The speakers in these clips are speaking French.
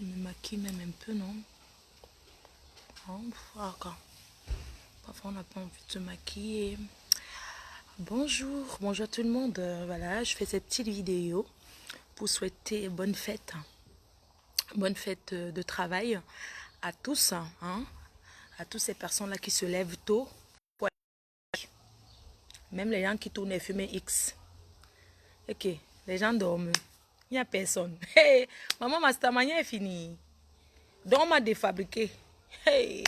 Je me maquille même un peu, non? Oh, d'accord. Parfois, on n'a pas envie de se maquiller. Bonjour, bonjour tout le monde. Voilà, je fais cette petite vidéo pour souhaiter bonne fête. Bonne fête de travail à tous, hein, à toutes ces personnes-là qui se lèvent tôt. Même les gens qui tournent les fumées X. Ok, les gens dorment. Il n'y a personne. Hey, maman, ma stamania est finie. Donc, on m'a défabriqué. Hey,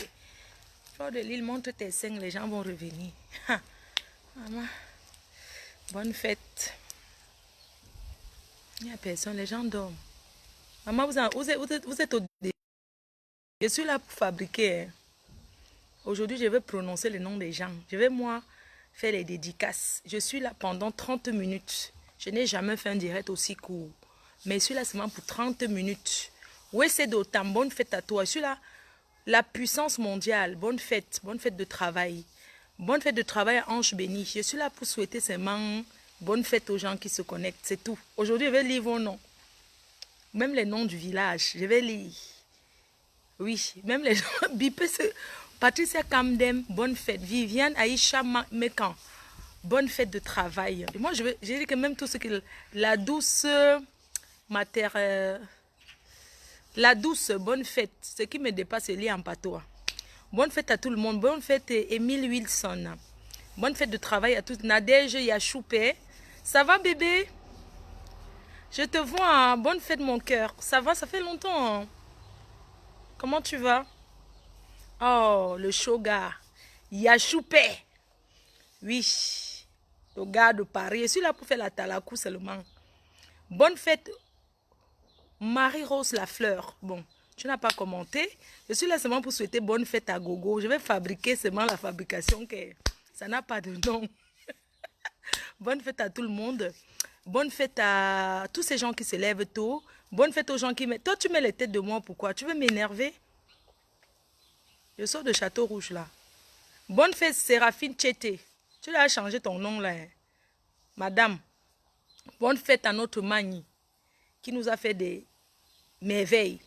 Fleur de Lille, montre tes seins, les gens vont revenir. Ha. Maman, bonne fête. Il n'y a personne, les gens dorment. Maman, vous êtes au dé. Je suis là pour fabriquer. Hein. Aujourd'hui, je vais prononcer le nom des gens. Je vais, moi, faire les dédicaces. Je suis là pendant 30 minutes. Je n'ai jamais fait un direct aussi court. Mais je suis là seulement pour 30 minutes. Oui, c'est d'autant. Bonne fête à toi. Je suis là. La puissance mondiale. Bonne fête de travail. Bonne fête de travail à Ange Béni. Je suis là pour souhaiter seulement bonne fête aux gens qui se connectent. C'est tout. Aujourd'hui, je vais lire vos noms. Même les noms du village. Je vais lire. Oui, même les gens. Patricia Kamdem, bonne fête. Viviane Aïcha Mekan, bonne fête de travail. Et moi, j'ai dit que même tout ce que la douce la douce, bonne fête. Ce qui me dépasse, c'est lié en patois. Bonne fête à tout le monde. Bonne fête, Émile Wilson. Bonne fête de travail à tous. Nadège Yachoupé. Ça va, bébé? Je te vois. Hein? Bonne fête, mon cœur. Ça va, ça fait longtemps. Hein? Comment tu vas? Oh, le show gars. Yachoupé. Oui. Le gars de Paris. Je suis là pour faire la talakou seulement. Bonne fête, Marie-Rose Lafleur. Bon, tu n'as pas commenté. Je suis là seulement pour souhaiter bonne fête à Gogo. Je vais fabriquer seulement la fabrication. Que ça n'a pas de nom. Bonne fête à tout le monde. Bonne fête à tous ces gens qui se lèvent tôt. Bonne fête aux gens qui mettent... Toi, tu mets les têtes de moi, pourquoi? Tu veux m'énerver? Je sors de Château Rouge, là. Bonne fête, Séraphine Tchété. Tu l'as changé ton nom, là. Hein? Madame. Bonne fête à notre Mani, qui nous a fait des merveilles.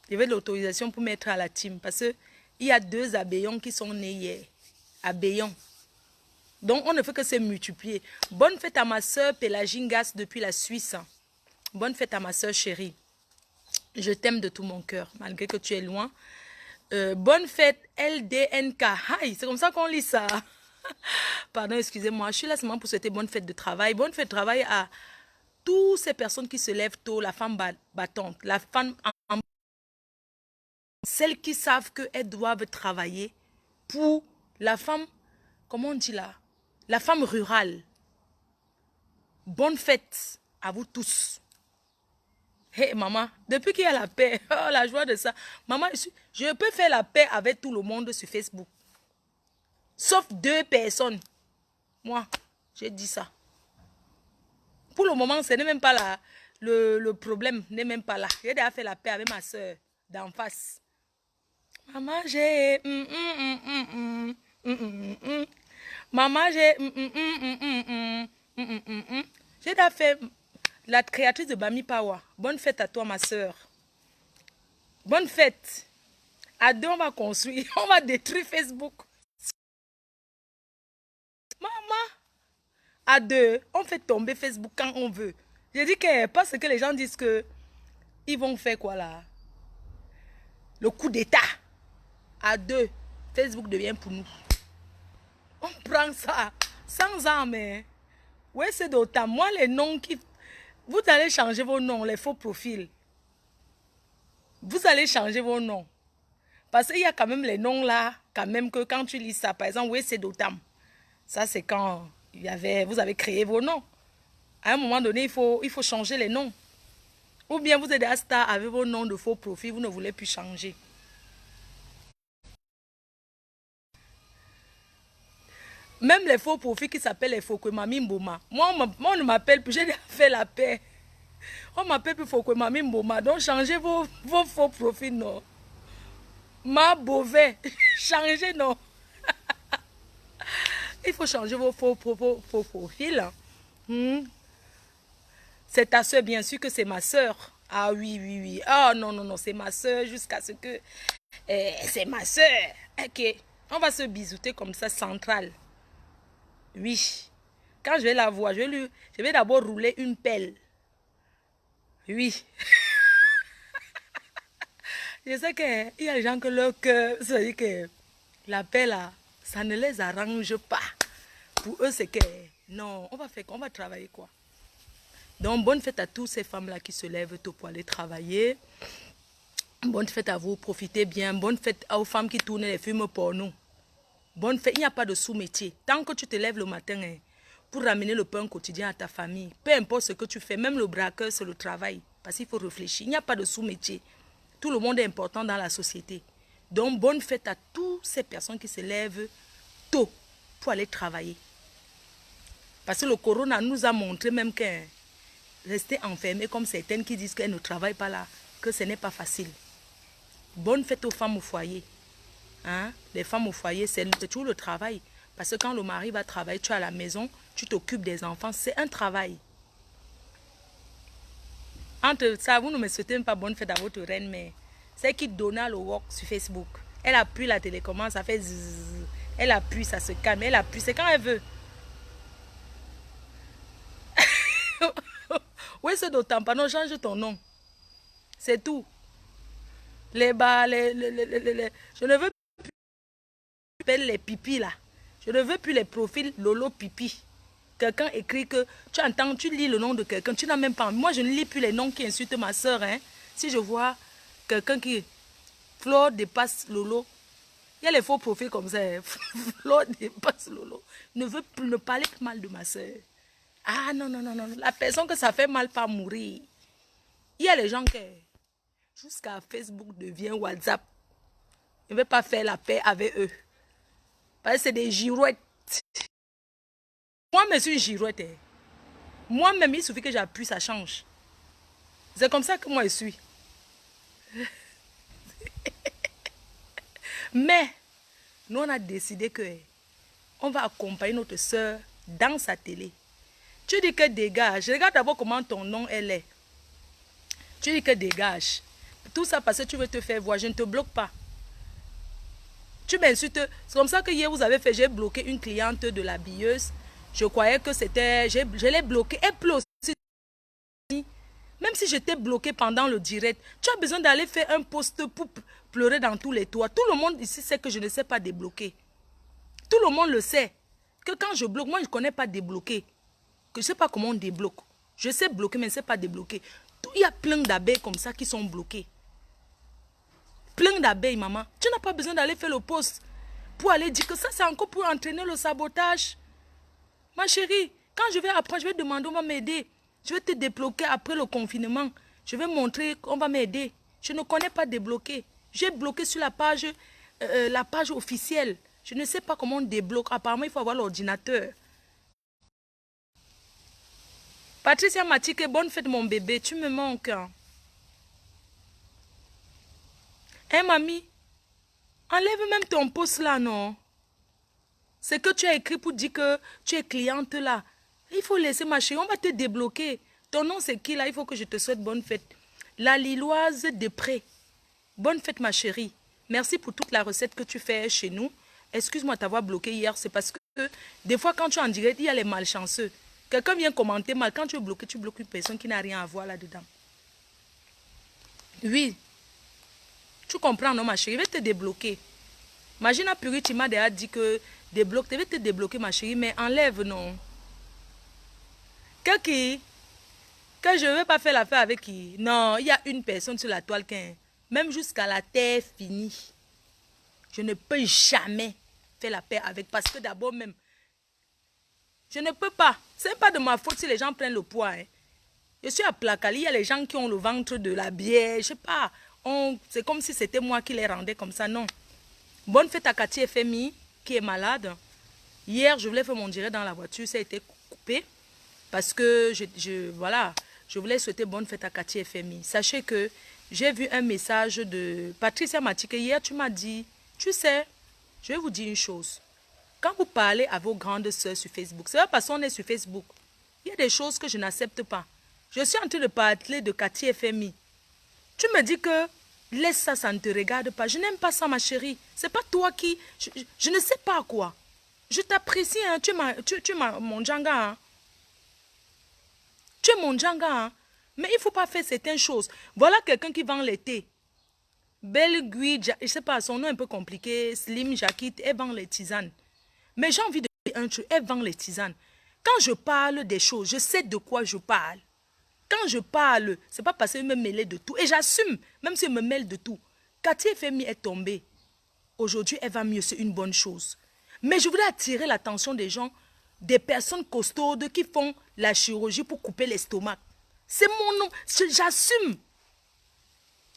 Je veux l'autorisation pour mettre à la team, parce qu'il y a 2 abeyons qui sont nés hier. Abeyons. Donc, on ne fait que se multiplier. Bonne fête à ma soeur Pélagingas depuis la Suisse. Bonne fête à ma soeur chérie. Je t'aime de tout mon cœur, malgré que tu es loin. Bonne fête LDNK. Aïe, c'est comme ça qu'on lit ça. Pardon, excusez-moi. Je suis là seulement pour souhaiter bonne fête de travail. Bonne fête de travail à toutes ces personnes qui se lèvent tôt, la femme battante, la femme celles qui savent qu'elles doivent travailler pour la femme, comment on dit là, la femme rurale. Bonne fête à vous tous. Hé, maman, depuis qu'il y a la paix, oh, la joie de ça. Maman, je peux faire la paix avec tout le monde sur Facebook. Sauf 2 personnes. Moi, j'ai dit ça. Pour le moment, ce n'est même pas là. Le problème n'est même pas là. J'ai déjà fait la paix avec ma soeur d'en face. Maman, j'ai... Maman, j'ai... J'ai déjà fait la créatrice de Bami Power. Bonne fête à toi, ma soeur. Bonne fête. À 2, on va construire. On va détruire Facebook. Maman. À 2, on fait tomber Facebook quand on veut. J'ai dit que parce que les gens disent que ils vont faire quoi là? Le coup d'état. À 2, Facebook devient pour nous. On prend ça sans armes. Oui, c'est d'autant. Moi, les noms qui... Vous allez changer vos noms, les faux profils. Vous allez changer vos noms. Parce qu'il y a quand même les noms là, quand même que quand tu lis ça, par exemple, oui, c'est d'autant. Ça, c'est quand vous avez créé vos noms. À un moment donné, il faut changer les noms. Ou bien vous êtes des stars avec vos noms de faux profils, vous ne voulez plus changer. Même les faux profils qui s'appellent les Fokwemami Mboma. Moi, on ne m'appelle plus, j'ai déjà fait la paix. On m'appelle plus Fokwemami Mboma. Donc, changez vos faux profils, non. Ma Beauvais, changez, non. Il faut changer vos faux profils. C'est ta soeur, bien sûr que c'est ma soeur. Ah oui, oui, oui. Oh non, non, non, c'est ma soeur jusqu'à ce que... c'est ma soeur. Ok, on va se bisouter comme ça, central. Oui. Quand je vais la voir, je vais d'abord rouler une pelle. Oui. Je sais qu'il y a des gens que leur cœur, c'est-à-dire que la pelle, là, ça ne les arrange pas. Pour eux, c'est que, non, on va faire quoi? On va travailler quoi? Donc, bonne fête à toutes ces femmes-là qui se lèvent tôt pour aller travailler. Bonne fête à vous, profitez bien. Bonne fête aux femmes qui tournent les films porno. Bonne fête, il n'y a pas de sous-métier. Tant que tu te lèves le matin pour ramener le pain quotidien à ta famille, peu importe ce que tu fais, même le braqueur, c'est le travail. Parce qu'il faut réfléchir. Il n'y a pas de sous-métier. Tout le monde est important dans la société. Donc, bonne fête à toutes ces personnes qui se lèvent tôt pour aller travailler. Parce que le corona nous a montré même que rester enfermé comme certaines qui disent qu'elles ne travaillent pas là, que ce n'est pas facile. Bonne fête aux femmes au foyer. Hein? Les femmes au foyer, c'est toujours le travail. Parce que quand le mari va travailler, tu es à la maison, tu t'occupes des enfants, c'est un travail. Entre ça, vous ne me souhaitez même pas bonne fête à votre reine, mais c'est qui donna le walk sur Facebook. Elle appuie la télécommande, ça fait zzz. Elle appuie, ça se calme. Elle appuie, c'est quand elle veut. Oui, c'est d'autant pas. Non, change ton nom. C'est tout. Les bas, je ne veux plus les pipis là. Je ne veux plus les profils Lolo Pipi. Quelqu'un écrit que tu entends, tu lis le nom de quelqu'un, tu n'as même pas. Moi, je ne lis plus les noms qui insultent ma soeur. Hein. Si je vois quelqu'un qui... Flore dépasse Lolo. Il y a les faux profils comme ça. Hein. Flore dépasse Lolo. Ne parlez plus mal de ma soeur. Ah non, non, non, non. La personne que ça fait mal pas mourir. Il y a les gens qui... Jusqu'à Facebook devient WhatsApp. Je ne vais pas faire la paix avec eux. Parce que c'est des girouettes. Moi, je suis une girouette. Hein. Moi-même, il suffit que j'appuie, ça change. C'est comme ça que moi, je suis. Mais, nous, on a décidé que on va accompagner notre soeur dans sa télé. Tu dis que dégage. Regarde d'abord comment ton nom, elle est. Tu dis que dégage. Tout ça parce que tu veux te faire voir. Je ne te bloque pas. Tu m'insultes. C'est comme ça que hier, vous avez fait, j'ai bloqué une cliente de la billeuse. Je croyais que c'était... Je l'ai bloquée. Elle pleure aussi. Même si j'étais bloqué pendant le direct, tu as besoin d'aller faire un post pour pleurer dans tous les toits. Tout le monde ici sait que je ne sais pas débloquer. Tout le monde le sait. Que quand je bloque, moi je ne connais pas débloquer. Que je ne sais pas comment on débloque. Je sais bloquer, mais je ne sais pas débloquer. Il y a plein d'abeilles comme ça qui sont bloquées. Plein d'abeilles, maman. Tu n'as pas besoin d'aller faire le post pour aller dire que ça, c'est encore pour entraîner le sabotage. Ma chérie, quand je vais apprendre, je vais demander, on va m'aider. Je vais te débloquer après le confinement. Je vais montrer qu'on va m'aider. Je ne connais pas débloquer. J'ai bloqué sur la page officielle. Je ne sais pas comment on débloque. Apparemment, il faut avoir l'ordinateur. Patricia Matike, bonne fête mon bébé. Tu me manques. Hein, mamie, enlève même ton post là, non? C'est que tu as écrit pour dire que tu es cliente là. Il faut laisser ma chérie, on va te débloquer. Ton nom c'est qui là? Il faut que je te souhaite bonne fête. La Lilloise Després. Bonne fête ma chérie. Merci pour toute la recette que tu fais chez nous. Excuse-moi de t'avoir bloqué hier. C'est parce que des fois quand tu es en direct, il y a les malchanceux. Quelqu'un vient commenter mal. Quand tu es bloqué, tu bloques une personne qui n'a rien à voir là-dedans. Oui. Tu comprends non ma chérie? Je vais te débloquer. Imagine à Puri, tu m'as déjà dit que débloque. Je vais te débloquer ma chérie, mais enlève non. Que je ne veux pas faire l'affaire avec qui? Non, il y a une personne sur la toile qui, même jusqu'à la terre finie, je ne peux jamais faire la paix avec. Parce que d'abord même, je ne peux pas. Ce n'est pas de ma faute si les gens prennent le poids. Hein. Je suis à Placali, il y a les gens qui ont le ventre de la bière. Je ne sais pas. C'est comme si c'était moi qui les rendais comme ça. Non. Bonne fête à Cathy FMI qui est malade. Hier, je voulais faire mon direct dans la voiture. Ça a été coupé. Parce que je voulais souhaiter bonne fête à Cathy FMI. Sachez que j'ai vu un message de Patricia Matike. Hier, tu m'as dit, tu sais, je vais vous dire une chose. Quand vous parlez à vos grandes sœurs sur Facebook, c'est pas parce qu'on est sur Facebook. Il y a des choses que je n'accepte pas. Je suis en train de parler de Cathy FMI. Tu me dis que laisse ça, ça ne te regarde pas. Je n'aime pas ça, ma chérie. C'est pas toi qui... Je ne sais pas quoi. Je t'apprécie, hein. Tu es mon djanga, hein. Tu es mon djanga, hein. Mais il ne faut pas faire certaines choses. Voilà quelqu'un qui vend les thés. Belle Gui, je ne sais pas, son nom est un peu compliqué. Slim, Jackie, elle vend les tisanes. Mais j'ai envie de dire un truc, elle vend les tisanes. Quand je parle des choses, je sais de quoi je parle. Quand je parle, ce n'est pas parce qu'elle me mêle de tout. Et j'assume, même si elle me mêle de tout. Cathy Femi est tombée. Aujourd'hui, elle va mieux, c'est une bonne chose. Mais je voudrais attirer l'attention des gens, des personnes costaudes qui font la chirurgie pour couper l'estomac. C'est mon nom, j'assume.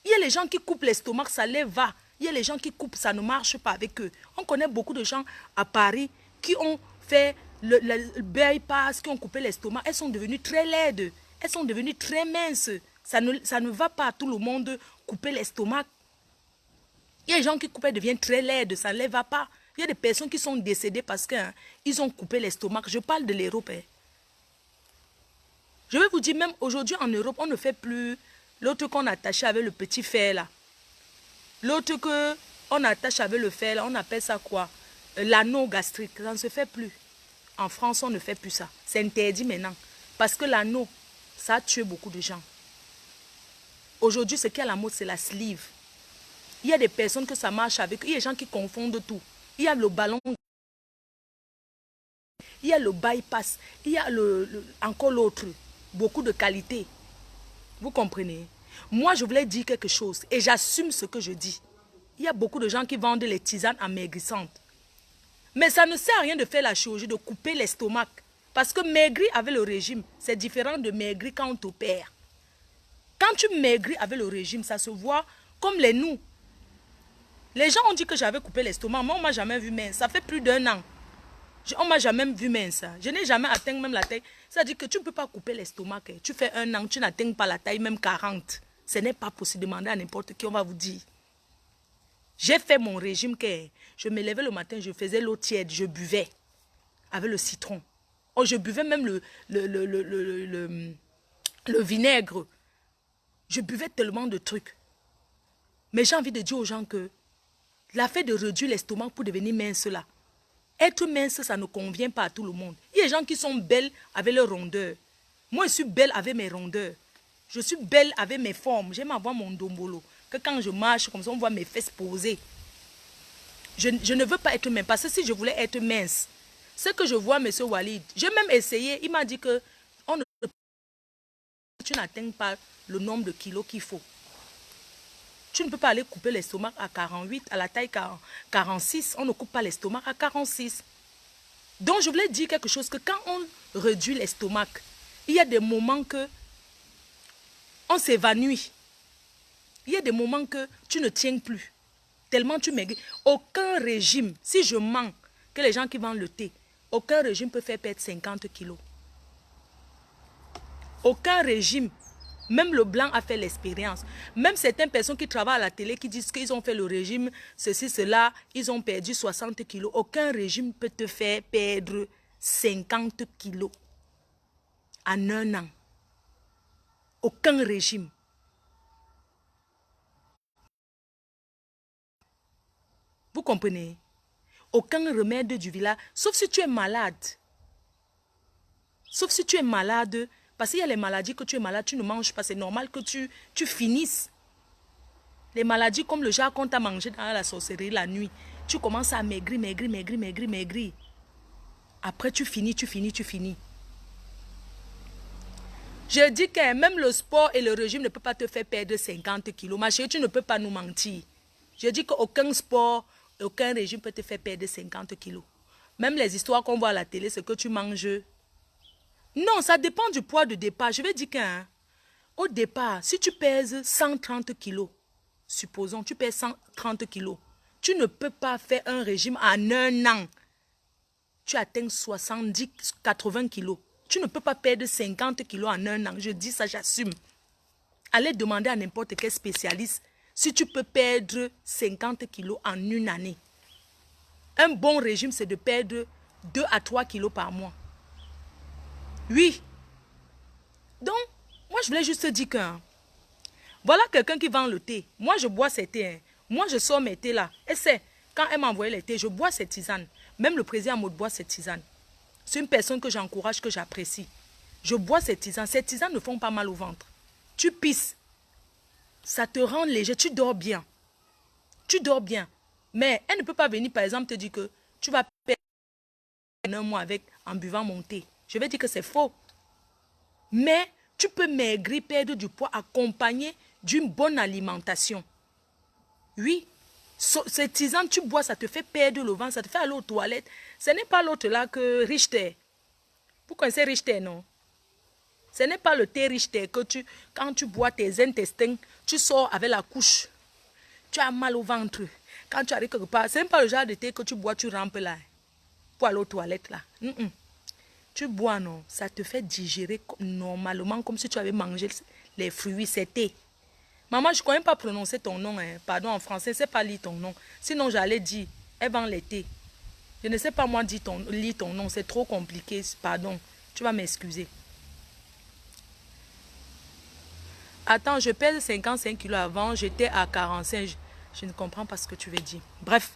Il y a les gens qui coupent l'estomac, ça les va. Il y a les gens qui coupent, ça ne marche pas avec eux. On connaît beaucoup de gens à Paris qui ont fait le bypass, qui ont coupé l'estomac. Elles sont devenues très laides. Elles sont devenues très minces. Ça ne va pas à tout le monde couper l'estomac. Il y a des gens qui coupent et deviennent très laides. Ça ne les va pas. Il y a des personnes qui sont décédées parce qu'ils ont coupé l'estomac. Je parle de l'Europe. Hein. Je vais vous dire, même aujourd'hui en Europe, on ne fait plus l'autre qu'on attachait avec le petit fer là. L'autre qu'on attache avec le fer là, on appelle ça quoi? L'anneau gastrique. Ça ne se fait plus. En France, on ne fait plus ça. C'est interdit maintenant. Parce que l'anneau, ça a tué beaucoup de gens. Aujourd'hui, ce qui est à la mode, c'est la sleeve. Il y a des personnes que ça marche avec. Il y a des gens qui confondent tout. Il y a le ballon. Il y a le bypass. Il y a encore l'autre. Beaucoup de qualité. Vous comprenez? Moi, je voulais dire quelque chose. Et j'assume ce que je dis. Il y a beaucoup de gens qui vendent les tisanes amaigrissantes. Mais ça ne sert à rien de faire la chirurgie, de couper l'estomac. Parce que maigrir avec le régime, c'est différent de maigrir quand on t'opère. Quand tu maigris avec le régime, ça se voit comme les nous. Les gens ont dit que j'avais coupé l'estomac, mais on ne m'a jamais vu mince. Ça fait plus d'1 an. On ne m'a jamais vu mince. Je n'ai jamais atteint même la taille. C'est-à-dire que tu ne peux pas couper l'estomac. Tu fais 1 an, tu n'atteins pas la taille, même 40. Ce n'est pas possible. Demander à n'importe qui, on va vous dire. J'ai fait mon régime. Je me levais le matin, je faisais l'eau tiède, je buvais avec le citron. Oh, je buvais même le vinaigre. Je buvais tellement de trucs. Mais j'ai envie de dire aux gens que l'affaire de réduire l'estomac pour devenir mince là, être mince, ça ne convient pas à tout le monde. Il y a des gens qui sont belles avec leur rondeur. Moi, je suis belle avec mes rondeurs. Je suis belle avec mes formes. J'aime avoir mon dombolo. Que quand je marche, comme ça, on voit mes fesses posées. Je ne veux pas être mince. Parce que si je voulais être mince, ce que je vois, M. Walid, j'ai même essayé. Il m'a dit que tu n'atteins pas le nombre de kilos qu'il faut. Tu ne peux pas aller couper l'estomac à 48, à la taille 46. On ne coupe pas l'estomac à 46. Donc, je voulais dire quelque chose, que quand on réduit l'estomac, il y a des moments que on s'évanouit. Il y a des moments que tu ne tiens plus. Tellement tu maigris. Aucun régime, si je mens, que les gens qui vendent le thé, aucun régime peut faire perdre 50 kilos. Aucun régime. Même le blanc a fait l'expérience. Même certaines personnes qui travaillent à la télé qui disent qu'ils ont fait le régime, ceci, cela, ils ont perdu 60 kilos. Aucun régime peut te faire perdre 50 kilos en 1 an. Aucun régime. Vous comprenez? Aucun remède du village, sauf si tu es malade. Sauf si tu es malade. Parce qu'il y a les maladies que tu es malade, tu ne manges pas. C'est normal que tu finisses. Les maladies comme le genre qu'on t'a mangé dans la sorcellerie la nuit. Tu commences à maigrir, maigrir, maigrir, maigrir, maigrir. Après, tu finis. Je dis que même le sport et le régime ne peuvent pas te faire perdre 50 kilos. Ma chérie, tu ne peux pas nous mentir. Je dis qu'aucun sport, aucun régime peut te faire perdre 50 kilos. Même les histoires qu'on voit à la télé, c'est que tu manges. Non, ça dépend du poids de départ. Je vais dire qu'au départ, si tu pèses 130 kilos, supposons tu pèses 130 kilos, tu ne peux pas faire un régime en 1 an. Tu atteins 70, 80 kilos. Tu ne peux pas perdre 50 kilos en 1 an. Je dis ça, j'assume. Allez demander à n'importe quel spécialiste si tu peux perdre 50 kilos en 1 année. Un bon régime, c'est de perdre 2 à 3 kilos par mois. Oui. Donc, moi, je voulais juste te dire que Voilà quelqu'un qui vend le thé. Moi, je bois ces thés. Hein. Moi, je sors mes thés là. Et c'est, quand elle m'a envoyé les thés, je bois ces tisanes. Même le président me boit ces tisanes. C'est une personne que j'encourage, que j'apprécie. Je bois ces tisanes. Ces tisanes ne font pas mal au ventre. Tu pisses. Ça te rend léger. Tu dors bien. Tu dors bien. Mais elle ne peut pas venir, par exemple, te dire que tu vas perdre un mois en buvant mon thé. Je vais dire que c'est faux. Mais tu peux maigrir, perdre du poids, accompagné d'une bonne alimentation. Oui. Ces tisanes, tu bois, ça te fait perdre le ventre, ça te fait aller aux toilettes. Ce n'est pas l'autre là que Richter. Vous connaissez Richter, non? Ce n'est pas le thé Richter que quand tu bois tes intestins, tu sors avec la couche. Tu as mal au ventre. Quand tu arrives quelque part, ce n'est pas le genre de thé que tu bois, tu rampes là. Pour aller aux toilettes là. Tu bois, non? Ça te fait digérer normalement comme si tu avais mangé les fruits, c'est thé. Maman, je ne connais pas prononcer ton nom. Hein. Pardon, en français, je ne sais pas lire ton nom. Sinon, j'allais dire, elle vend les thés. Je ne sais pas moi lire ton nom. C'est trop compliqué. Pardon. Tu vas m'excuser. Attends, je pèse 55 kilos avant. J'étais à 45. Je ne comprends pas ce que tu veux dire. Bref,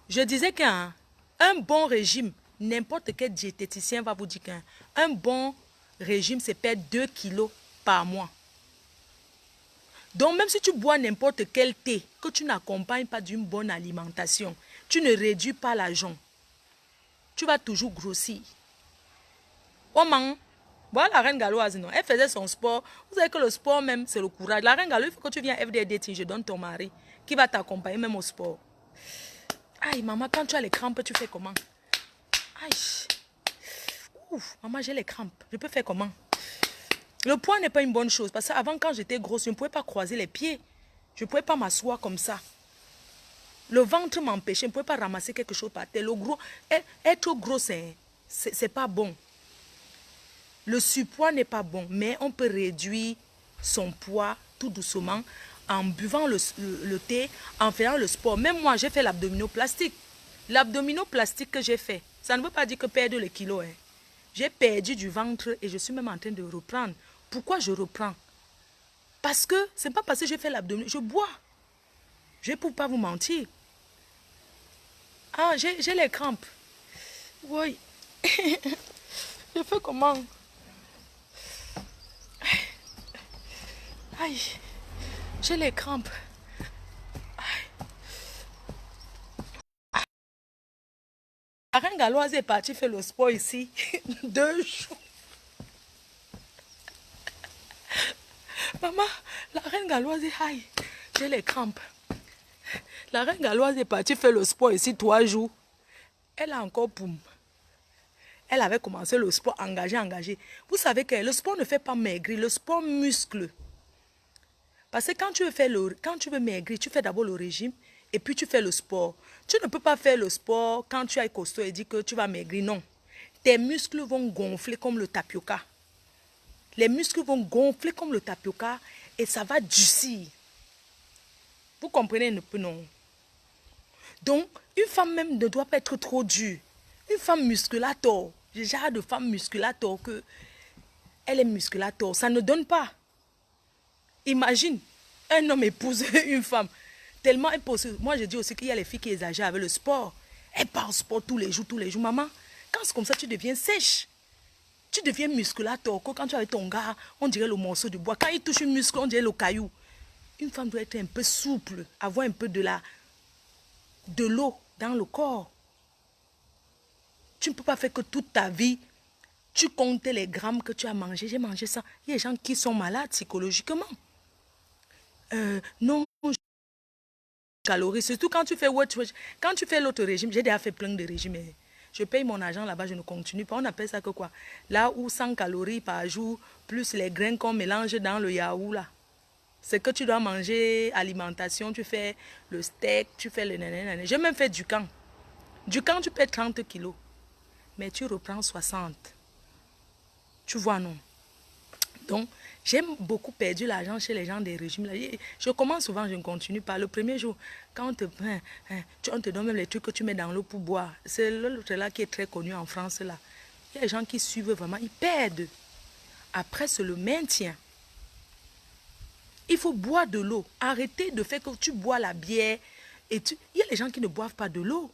je disais qu'un bon régime, n'importe quel diététicien va vous dire qu'un bon régime, c'est perdre 2 kilos par mois. Donc, même si tu bois n'importe quel thé, que tu n'accompagnes pas d'une bonne alimentation, tu ne réduis pas l'argent, tu vas toujours grossir. Oh man, voilà la reine galloise, non? Elle faisait son sport. Vous savez que le sport même, c'est le courage. La reine galloise, il faut que tu viennes à FDD, je donne ton mari, qui va t'accompagner même au sport. Aïe, maman, quand tu as les crampes, tu fais comment? Aïe. Ouf, maman, j'ai les crampes. Je peux faire comment? Le poids n'est pas une bonne chose. Parce qu'avant, quand j'étais grosse, je ne pouvais pas croiser les pieds. Je ne pouvais pas m'asseoir comme ça. Le ventre m'empêchait. Je ne pouvais pas ramasser quelque chose par terre. Le gros, être gros, c'est pas bon. Le surpoids n'est pas bon. Mais on peut réduire son poids tout doucement en buvant le thé, en faisant le sport. Même moi, j'ai fait l'abdominoplastique. L'abdominoplastique que j'ai fait, ça ne veut pas dire que perdre les kilos. Hein. J'ai perdu du ventre et je suis même en train de reprendre. Pourquoi je reprends? Parce que ce n'est pas parce que j'ai fait l'abdomen. Je bois. Je ne peux pas vous mentir. Ah, j'ai les crampes. Oui. Je fais comment? Aïe. J'ai les crampes. Aïe. La reine galloise est partie faire le sport ici. 2 jours. Maman, la reine galloise est aïe. J'ai les crampes. La reine galloise est partie faire le sport ici 3 jours. Elle a encore poum. Elle avait commencé le sport engagé. Vous savez que le sport ne fait pas maigrir, le sport muscle. Parce que quand tu veux maigrir, tu fais d'abord le régime et puis tu fais le sport. Tu ne peux pas faire le sport quand tu es costaud et dire que tu vas maigrir. Non. Tes muscles vont gonfler comme le tapioca. Les muscles vont gonfler comme le tapioca et ça va durcir. Vous comprenez un peu, non? Donc, une femme même ne doit pas être trop dure. Une femme musculator, j'ai genre de femme musculator que elle est musculator, ça ne donne pas. Imagine, un homme épouse une femme, tellement elle pose. Moi, je dis aussi qu'il y a les filles qui exagèrent avec le sport. Elles parlent sport tous les jours. Maman, quand c'est comme ça, tu deviens sèche. Tu deviens musculator. Quand tu es avec ton gars, on dirait le morceau de bois. Quand il touche une muscle, on dirait le caillou. Une femme doit être un peu souple, avoir un peu de l'eau dans le corps. Tu ne peux pas faire que toute ta vie, tu comptes les grammes que tu as mangé. J'ai mangé ça. Il y a des gens qui sont malades psychologiquement. Non, calories. Surtout quand tu fais quand tu fais l'autre régime. J'ai déjà fait plein de régimes. Je paye mon argent là-bas, je ne continue pas. On appelle ça que quoi? Là où 100 calories par jour, plus les grains qu'on mélange dans le yaourt là. C'est que tu dois manger alimentation, tu fais le steak, tu fais le nanana. J'ai même fait du camp. Du camp, tu perds 30 kilos. Mais tu reprends 60. Tu vois, non? Donc, j'ai beaucoup perdu l'argent chez les gens des régimes. Là. Je commence souvent, je ne continue pas. Le premier jour, quand on te donne même les trucs que tu mets dans l'eau pour boire. C'est l'autre là qui est très connu en France. Là. Il y a des gens qui suivent vraiment, ils perdent. Après, c'est le maintien. Il faut boire de l'eau. Arrêtez de faire que tu bois la bière. Il y a les gens qui ne boivent pas de l'eau.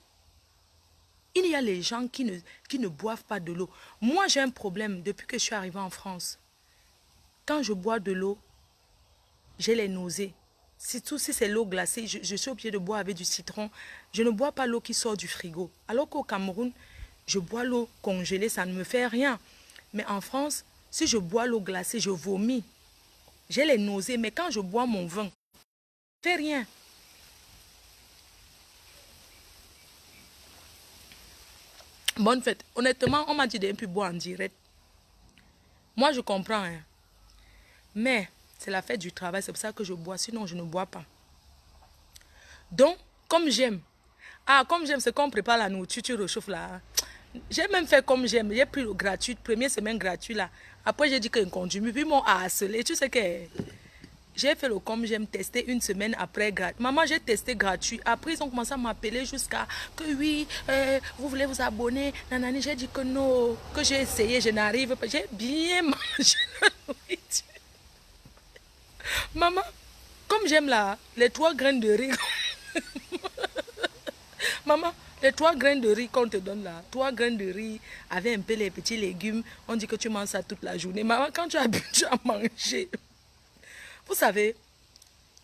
Il y a les gens qui ne boivent pas de l'eau. Moi, j'ai un problème depuis que je suis arrivée en France. Quand je bois de l'eau, j'ai les nausées. Surtout si c'est l'eau glacée, je suis obligée de boire avec du citron. Je ne bois pas l'eau qui sort du frigo. Alors qu'au Cameroun, je bois l'eau congelée, ça ne me fait rien. Mais en France, si je bois l'eau glacée, je vomis. J'ai les nausées, mais quand je bois mon vin, ça ne fait rien. Bonne fête. Honnêtement, on m'a dit de ne plus boire en direct. Moi, je comprends. Hein. Mais c'est la fête du travail, c'est pour ça que je bois. Sinon, je ne bois pas. Donc, comme j'aime. Ah, comme j'aime, c'est qu'on prépare la nourriture, tu réchauffes là. J'ai même fait comme j'aime. J'ai pris le gratuit, première semaine gratuit là. Après, j'ai dit qu'il continue. Puis, ils m'ont harcelé. Tu sais que j'ai fait le comme j'aime, tester une semaine après gratuit. Maman, j'ai testé gratuit. Après, ils ont commencé à m'appeler jusqu'à que oui, vous voulez vous abonner. Nanani, j'ai dit que non, que j'ai essayé, je n'arrive pas. J'ai bien mangé la nourriture. Maman, comme j'aime là, les 3 graines de riz. Maman, les 3 graines de riz qu'on te donne là, 3 graines de riz avec un peu les petits légumes, on dit que tu manges ça toute la journée. Maman, quand tu as habitué à manger, vous savez,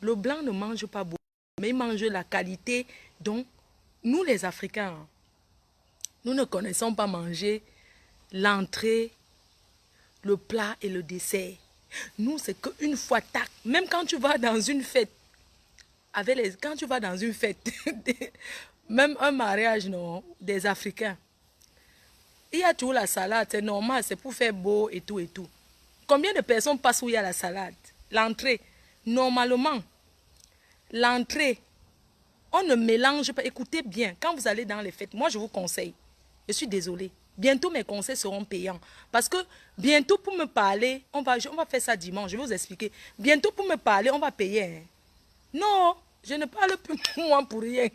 le blanc ne mange pas beaucoup, mais il mange la qualité. Donc, nous les Africains, nous ne connaissons pas manger l'entrée, le plat et le dessert. Nous, c'est qu'une fois, tac, même quand tu vas dans une fête, quand tu vas dans une fête, même un mariage non, des Africains, il y a toujours la salade, c'est normal, c'est pour faire beau et tout et tout. Combien de personnes passent où il y a la salade? L'entrée, normalement, l'entrée, on ne mélange pas. Écoutez bien, quand vous allez dans les fêtes, moi je vous conseille, je suis désolée, bientôt mes conseils seront payants. Parce que bientôt pour me parler, on va faire ça dimanche, je vais vous expliquer. Bientôt pour me parler, on va payer. Hein. Non, je ne parle plus pour moi pour rien.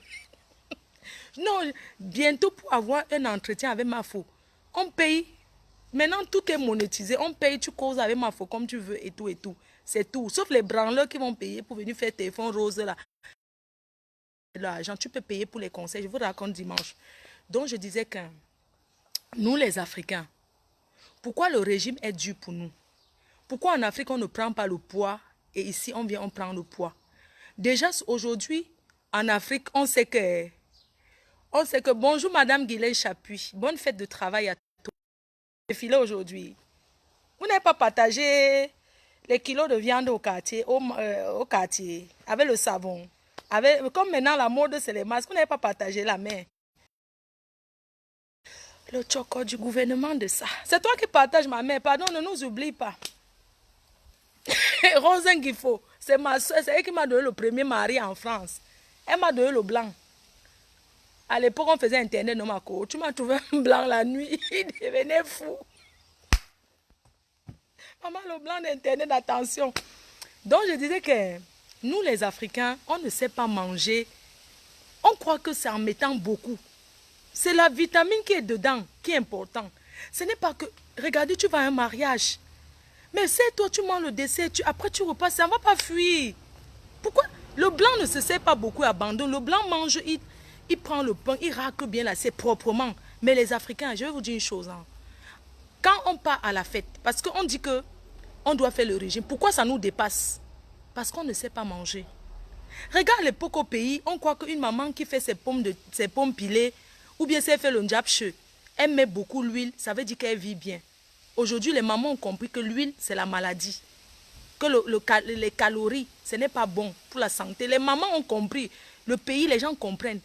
Non, bientôt pour avoir un entretien avec ma faux, on paye. Maintenant, tout est monétisé. On paye, tu causes avec ma faux comme tu veux et tout et tout. C'est tout. Sauf les branleurs qui vont payer pour venir faire téléphone rose là. L'argent, tu peux payer pour les conseils. Je vous raconte dimanche. Donc, je disais que nous, les Africains, pourquoi le régime est dur pour nous? Pourquoi en Afrique, on ne prend pas le poids et ici, on vient, on prend le poids? Déjà, aujourd'hui, en Afrique, on sait que bonjour, Madame Guillet Chapuis. Bonne fête de travail à toi. Je filais aujourd'hui. Vous n'avez pas partagé les kilos de viande au quartier, au quartier, avec le savon. Comme maintenant, la mode, c'est les masques. Vous n'avez pas partagé la main. Le choco du gouvernement de ça. C'est toi qui partages ma main. Pardon, ne nous oublie pas. Rosen Guifo, c'est ma soeur, c'est elle qui m'a donné le premier mari en France. Elle m'a donné le blanc. À l'époque, on faisait Internet, non, ma co. Tu m'as trouvé un blanc la nuit. Il devenait fou. Maman, le blanc d'Internet, attention. Donc, je disais que nous, les Africains, on ne sait pas manger. On croit que c'est en mettant beaucoup. C'est la vitamine qui est dedans qui est important. Ce n'est pas que, regardez, tu vas à un mariage. Mais c'est toi, tu manges le dessert, après tu repasses, ça ne va pas fuir. Pourquoi? Le blanc ne se sert pas beaucoup, abandonne. Le blanc mange, il prend le pain, il racle bien l'assiette proprement. Mais les Africains, je vais vous dire une chose. Hein. Quand on part à la fête, parce qu'on dit que on doit faire le régime, pourquoi ça nous dépasse? Parce qu'on ne sait pas manger. Regarde l'époque au pays, on croit qu'une maman qui fait ses pommes pilées, ou bien si elle fait le njapche, elle met beaucoup l'huile, ça veut dire qu'elle vit bien. Aujourd'hui, les mamans ont compris que l'huile, c'est la maladie. Que les calories, ce n'est pas bon pour la santé. Les mamans ont compris. Le pays, les gens comprennent.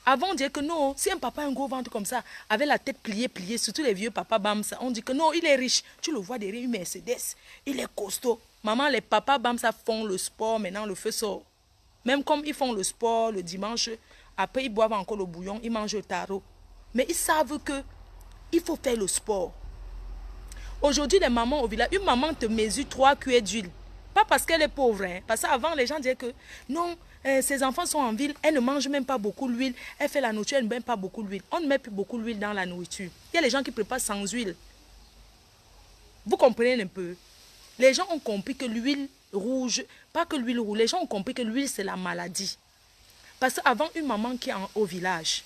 Avant, on disait que non, si un papa a un gros ventre comme ça, avec la tête pliée, surtout les vieux papas Bamsa, on dit que non, il est riche. Tu le vois derrière une Mercedes, il est costaud. Maman, les papas Bamsa font le sport, maintenant le feu sort. Même comme ils font le sport le dimanche, après ils boivent encore le bouillon, ils mangent le taro. Mais ils savent que il faut faire le sport. Aujourd'hui, les mamans au village, une maman te mesure 3 cuillères d'huile. Pas parce qu'elle est pauvre, hein. Parce qu'avant, les gens disaient que non, ses enfants sont en ville, elle ne mange même pas beaucoup l'huile, elle fait la nourriture, elle ne met pas beaucoup l'huile. On ne met plus beaucoup l'huile dans la nourriture. Il y a les gens qui préparent sans huile. Vous comprenez un peu? Les gens ont compris que l'huile rouge. Pas que l'huile rouge. Les gens ont compris que l'huile, c'est la maladie. Parce qu'avant, une maman qui est au village,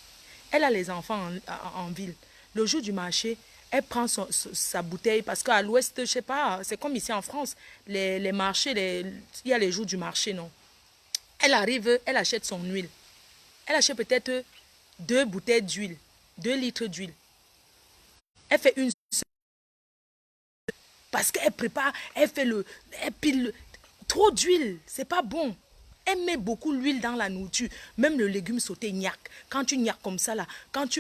elle a les enfants en ville. Le jour du marché, elle prend sa bouteille. Parce qu'à l'ouest, je ne sais pas, c'est comme ici en France. Les marchés, il y a les jours du marché, non? Elle arrive, elle achète son huile. Elle achète peut-être 2 bouteilles d'huile, 2 litres d'huile. Elle fait une seule. Parce qu'elle prépare, elle pile trop d'huile, c'est pas bon. Elle met beaucoup l'huile dans la nourriture, même le légume sauté gnac. Quand tu gnaques comme ça là,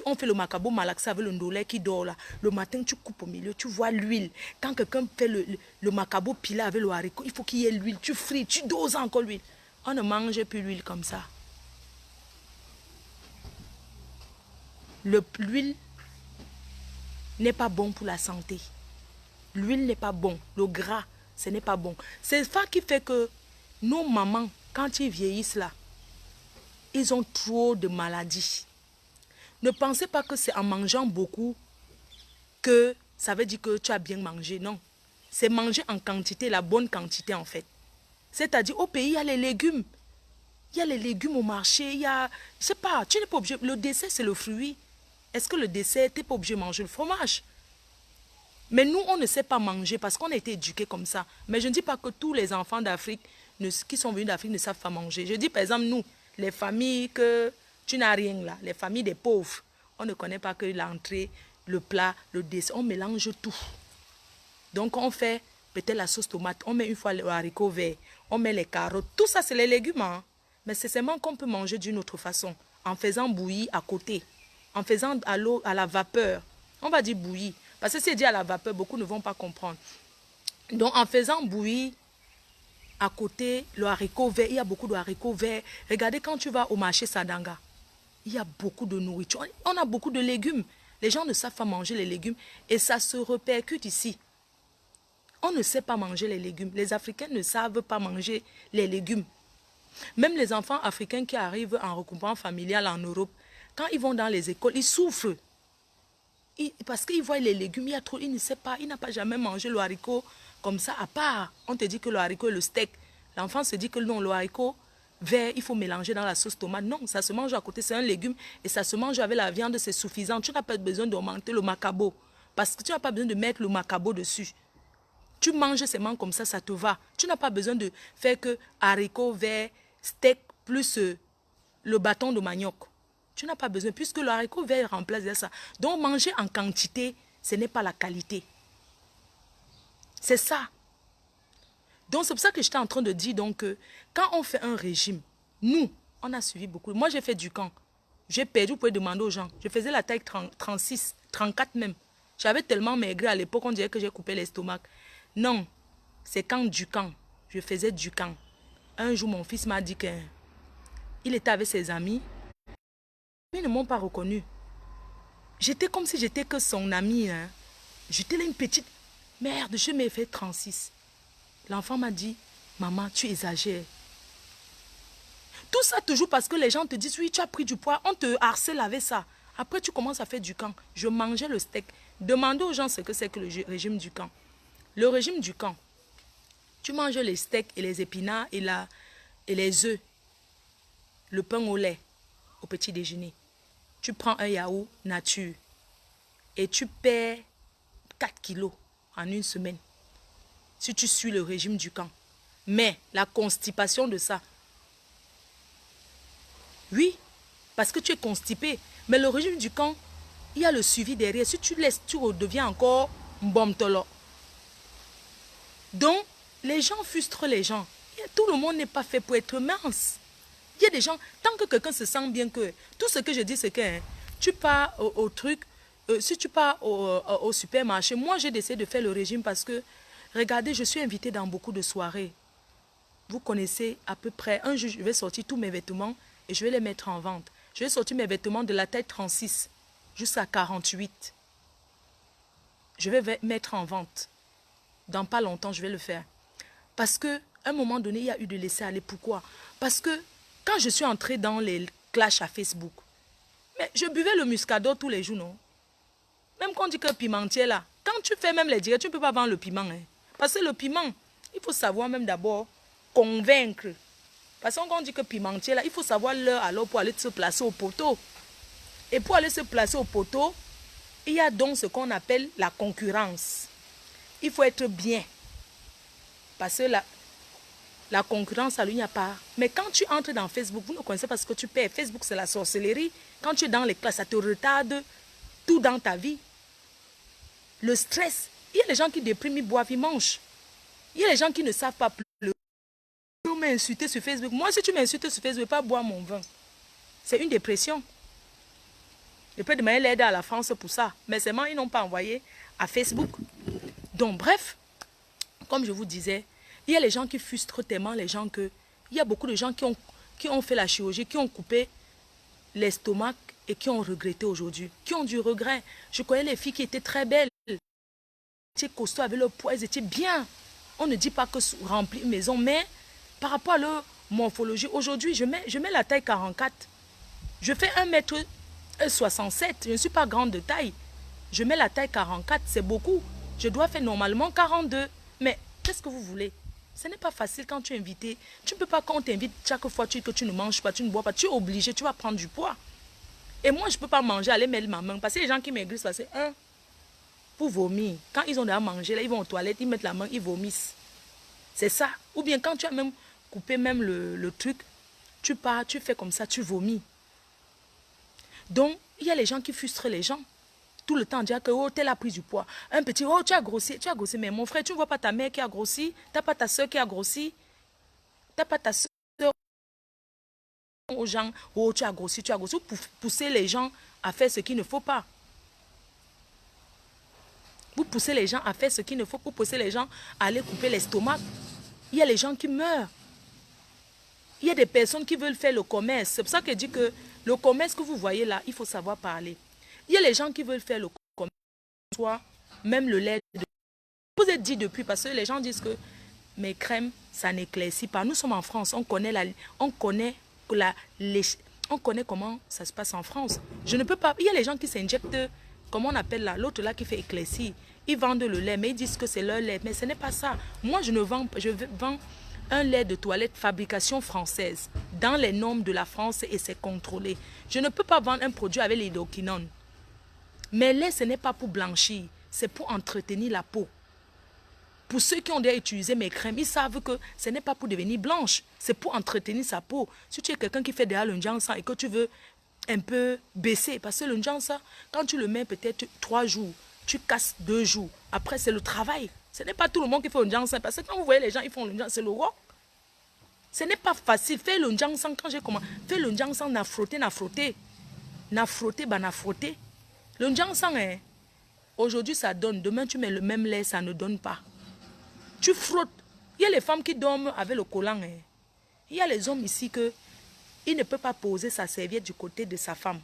on fait le macabo malaxa avec le ndolé qui dort là, le matin tu coupes au milieu, tu vois l'huile. Quand quelqu'un fait le macabo pilé avec le haricot, il faut qu'il y ait l'huile, tu frites, tu doses encore l'huile. On ne mange plus l'huile comme ça. L'huile n'est pas bon pour la santé. L'huile n'est pas bon. Le gras, ce n'est pas bon. C'est ça qui fait que nos mamans, quand ils vieillissent là, ils ont trop de maladies. Ne pensez pas que c'est en mangeant beaucoup que ça veut dire que tu as bien mangé. Non. C'est manger en quantité, la bonne quantité en fait. C'est-à-dire au pays, il y a les légumes. Il y a les légumes au marché. Il y a, je sais pas, tu n'es pas obligé. Le dessert, c'est le fruit. Est-ce que le dessert, tu n'es pas obligé de manger le fromage? Mais nous, on ne sait pas manger parce qu'on a été éduqués comme ça. Mais je ne dis pas que tous les enfants d'Afrique qui sont venus d'Afrique ne savent pas manger. Je dis par exemple, nous, les familles que tu n'as rien là, les familles des pauvres, on ne connaît pas que l'entrée, le plat, le dessert, on mélange tout. Donc on fait peut-être la sauce tomate, on met une fois le haricot vert, on met les carottes, tout ça c'est les légumes. Hein? Mais c'est seulement qu'on peut manger d'une autre façon, en faisant bouillir à côté, en faisant à l'eau, à la vapeur. On va dire bouillir. Parce que si c'est dit à la vapeur, beaucoup ne vont pas comprendre. Donc, en faisant bouillir à côté le haricot vert, il y a beaucoup de haricots verts. Regardez, quand tu vas au marché Sadanga, il y a beaucoup de nourriture. On a beaucoup de légumes. Les gens ne savent pas manger les légumes et ça se répercute ici. On ne sait pas manger les légumes. Les Africains ne savent pas manger les légumes. Même les enfants africains qui arrivent en regroupement familial en Europe, quand ils vont dans les écoles, ils souffrent. Parce qu'ils voient les légumes, il y a trop, il ne sait pas, il n'a pas jamais mangé le haricot comme ça, à part, on te dit que le haricot est le steak. L'enfant se dit que non, le haricot vert, il faut mélanger dans la sauce tomate. Non, ça se mange à côté, c'est un légume et ça se mange avec la viande, c'est suffisant. Tu n'as pas besoin d'augmenter le macabo parce que tu n'as pas besoin de mettre le macabo dessus. Tu manges seulement comme ça te va. Tu n'as pas besoin de faire que haricot vert, steak plus le bâton de manioc. Tu n'as pas besoin, puisque le haricot vert remplace ça. Donc, manger en quantité, ce n'est pas la qualité. C'est ça. Donc, c'est pour ça que j'étais en train de dire donc, que quand on fait un régime, nous, on a suivi beaucoup. Moi, j'ai fait du camp. J'ai perdu, vous pouvez demander aux gens. Je faisais la taille 36, 34 même. J'avais tellement maigré à l'époque, on dirait que j'ai coupé l'estomac. Non, c'est quand du camp. Je faisais du camp. Un jour, mon fils m'a dit qu'il était avec ses amis. Ils ne m'ont pas reconnu. J'étais comme si j'étais que son ami. Hein. J'étais là une petite... Merde, je m'ai fait 36. L'enfant m'a dit, maman, tu exagères. Tout ça toujours parce que les gens te disent, oui, tu as pris du poids, on te harcèle avec ça. Après, tu commences à faire du camp. Je mangeais le steak. Demandez aux gens ce que c'est que le régime du camp. Le régime du camp, tu manges les steaks et les épinards et les œufs, le pain au lait au petit déjeuner. Tu prends un yaourt nature et tu perds 4 kilos en une semaine si tu suis le régime du camp. Mais la constipation de ça, oui, parce que tu es constipé. Mais le régime du camp, il y a le suivi derrière. Si tu laisses, tu redeviens encore mbomtolo. Donc, les gens frustrent les gens. Tout le monde n'est pas fait pour être mince. Il y a des gens, tant que quelqu'un se sent bien que... Tout ce que je dis, c'est que hein, tu pars au truc, si tu pars au supermarché, moi j'ai décidé de faire le régime parce que, regardez, je suis invitée dans beaucoup de soirées. Vous connaissez à peu près, un jour je vais sortir tous mes vêtements et je vais les mettre en vente. Je vais sortir mes vêtements de la taille 36 jusqu'à 48. Je vais mettre en vente. Dans pas longtemps, je vais le faire. Parce qu'à un moment donné, il y a eu de laisser aller. Pourquoi? Parce que quand je suis entrée dans les clashs à Facebook, mais je buvais le muscador tous les jours, non? Même quand on dit que pimentier là, quand tu fais même les directs, tu ne peux pas vendre le piment. Hein? Parce que le piment, il faut savoir même d'abord convaincre. Parce qu'on dit que pimentier, là, il faut savoir l'heure alors pour aller se placer au poteau. Et pour aller se placer au poteau, il y a donc ce qu'on appelle la concurrence. Il faut être bien. Parce que la concurrence, il n'y a pas. Mais quand tu entres dans Facebook, vous ne connaissez pas ce que tu perds. Facebook, c'est la sorcellerie. Quand tu es dans les classes, ça te retarde tout dans ta vie. Le stress. Il y a les gens qui dépriment, ils boivent, ils mangent. Il y a les gens qui ne savent pas pleurer. Tu m'insulter sur Facebook. Moi, si tu m'insultes sur Facebook, je ne vais pas boire mon vin. C'est une dépression. Je peux demander l'aide à la France pour ça. Mais seulement, ils n'ont pas envoyé à Facebook. Donc, bref, comme je vous disais, il y a les gens qui frustrent tellement les gens que... Il y a beaucoup de gens qui ont fait la chirurgie, qui ont coupé l'estomac et qui ont regretté aujourd'hui. Qui ont du regret. Je connais les filles qui étaient très belles. Elles étaient costauds avec leur poids, elles étaient bien. On ne dit pas que remplir une maison, mais par rapport à leur morphologie, aujourd'hui, je mets la taille 44. Je fais 1m67. Je ne suis pas grande de taille. Je mets la taille 44, c'est beaucoup. Je dois faire normalement 42. Mais qu'est-ce que vous voulez? Ce n'est pas facile quand tu es invité. Tu ne peux pas, quand on t'invite chaque fois que tu ne manges pas, tu ne bois pas, tu es obligé, tu vas prendre du poids. Et moi, je ne peux pas manger, aller mettre ma main. Parce que les gens qui maigrissent, c'est pour vomir. Quand ils ont déjà mangé, là, ils vont aux toilettes, ils mettent la main, ils vomissent. C'est ça. Ou bien quand tu as même coupé même le truc, tu pars, tu fais comme ça, tu vomis. Donc, il y a les gens qui frustrent les gens. Tout le temps, dire que oh, tel a pris du poids. Un petit, oh, tu as grossi. Mais mon frère, tu ne vois pas ta mère qui a grossi. Tu n'as pas ta soeur qui a grossi. Tu n'as pas ta soeur aux gens, oh, tu as grossi. Pour pousser les gens à faire ce qu'il ne faut pas. Vous poussez les gens à faire ce qu'il ne faut pas. Pour pousser les gens à aller couper l'estomac. Il y a les gens qui meurent. Il y a des personnes qui veulent faire le commerce. C'est pour ça que je dis que le commerce que vous voyez là, il faut savoir parler. Il y a les gens qui veulent faire le commerce, soit même le lait. Vous êtes dit depuis, parce que les gens disent que mes crèmes, ça n'éclaircit pas. Nous sommes en France, on connaît comment ça se passe en France. Je ne peux pas. Il y a les gens qui s'injectent, comment on appelle là, l'autre là qui fait éclaircir. Ils vendent le lait, mais ils disent que c'est leur lait. Mais ce n'est pas ça. Moi, je vends un lait de toilette fabrication française, dans les normes de la France et c'est contrôlé. Je ne peux pas vendre un produit avec l'hydroquinone. Mais lait, ce n'est pas pour blanchir, c'est pour entretenir la peau. Pour ceux qui ont déjà utilisé mes crèmes, ils savent que ce n'est pas pour devenir blanche, c'est pour entretenir sa peau. Si tu es quelqu'un qui fait déjà le Njansan et que tu veux un peu baisser, parce que le Njansan, quand tu le mets peut-être 3 jours, tu casses 2 jours. Après, c'est le travail. Ce n'est pas tout le monde qui fait le Njansan, parce que quand vous voyez les gens, ils font le Njansan, c'est le rock. Ce n'est pas facile. Faire le Njansan, quand j'ai commencé, faire le Njansan, n'a frotté. Le Njansan, aujourd'hui ça donne, demain tu mets le même lait, ça ne donne pas. Tu frottes. Il y a les femmes qui dorment avec le collant. Il y a les hommes ici que il ne peut pas poser sa serviette du côté de sa femme.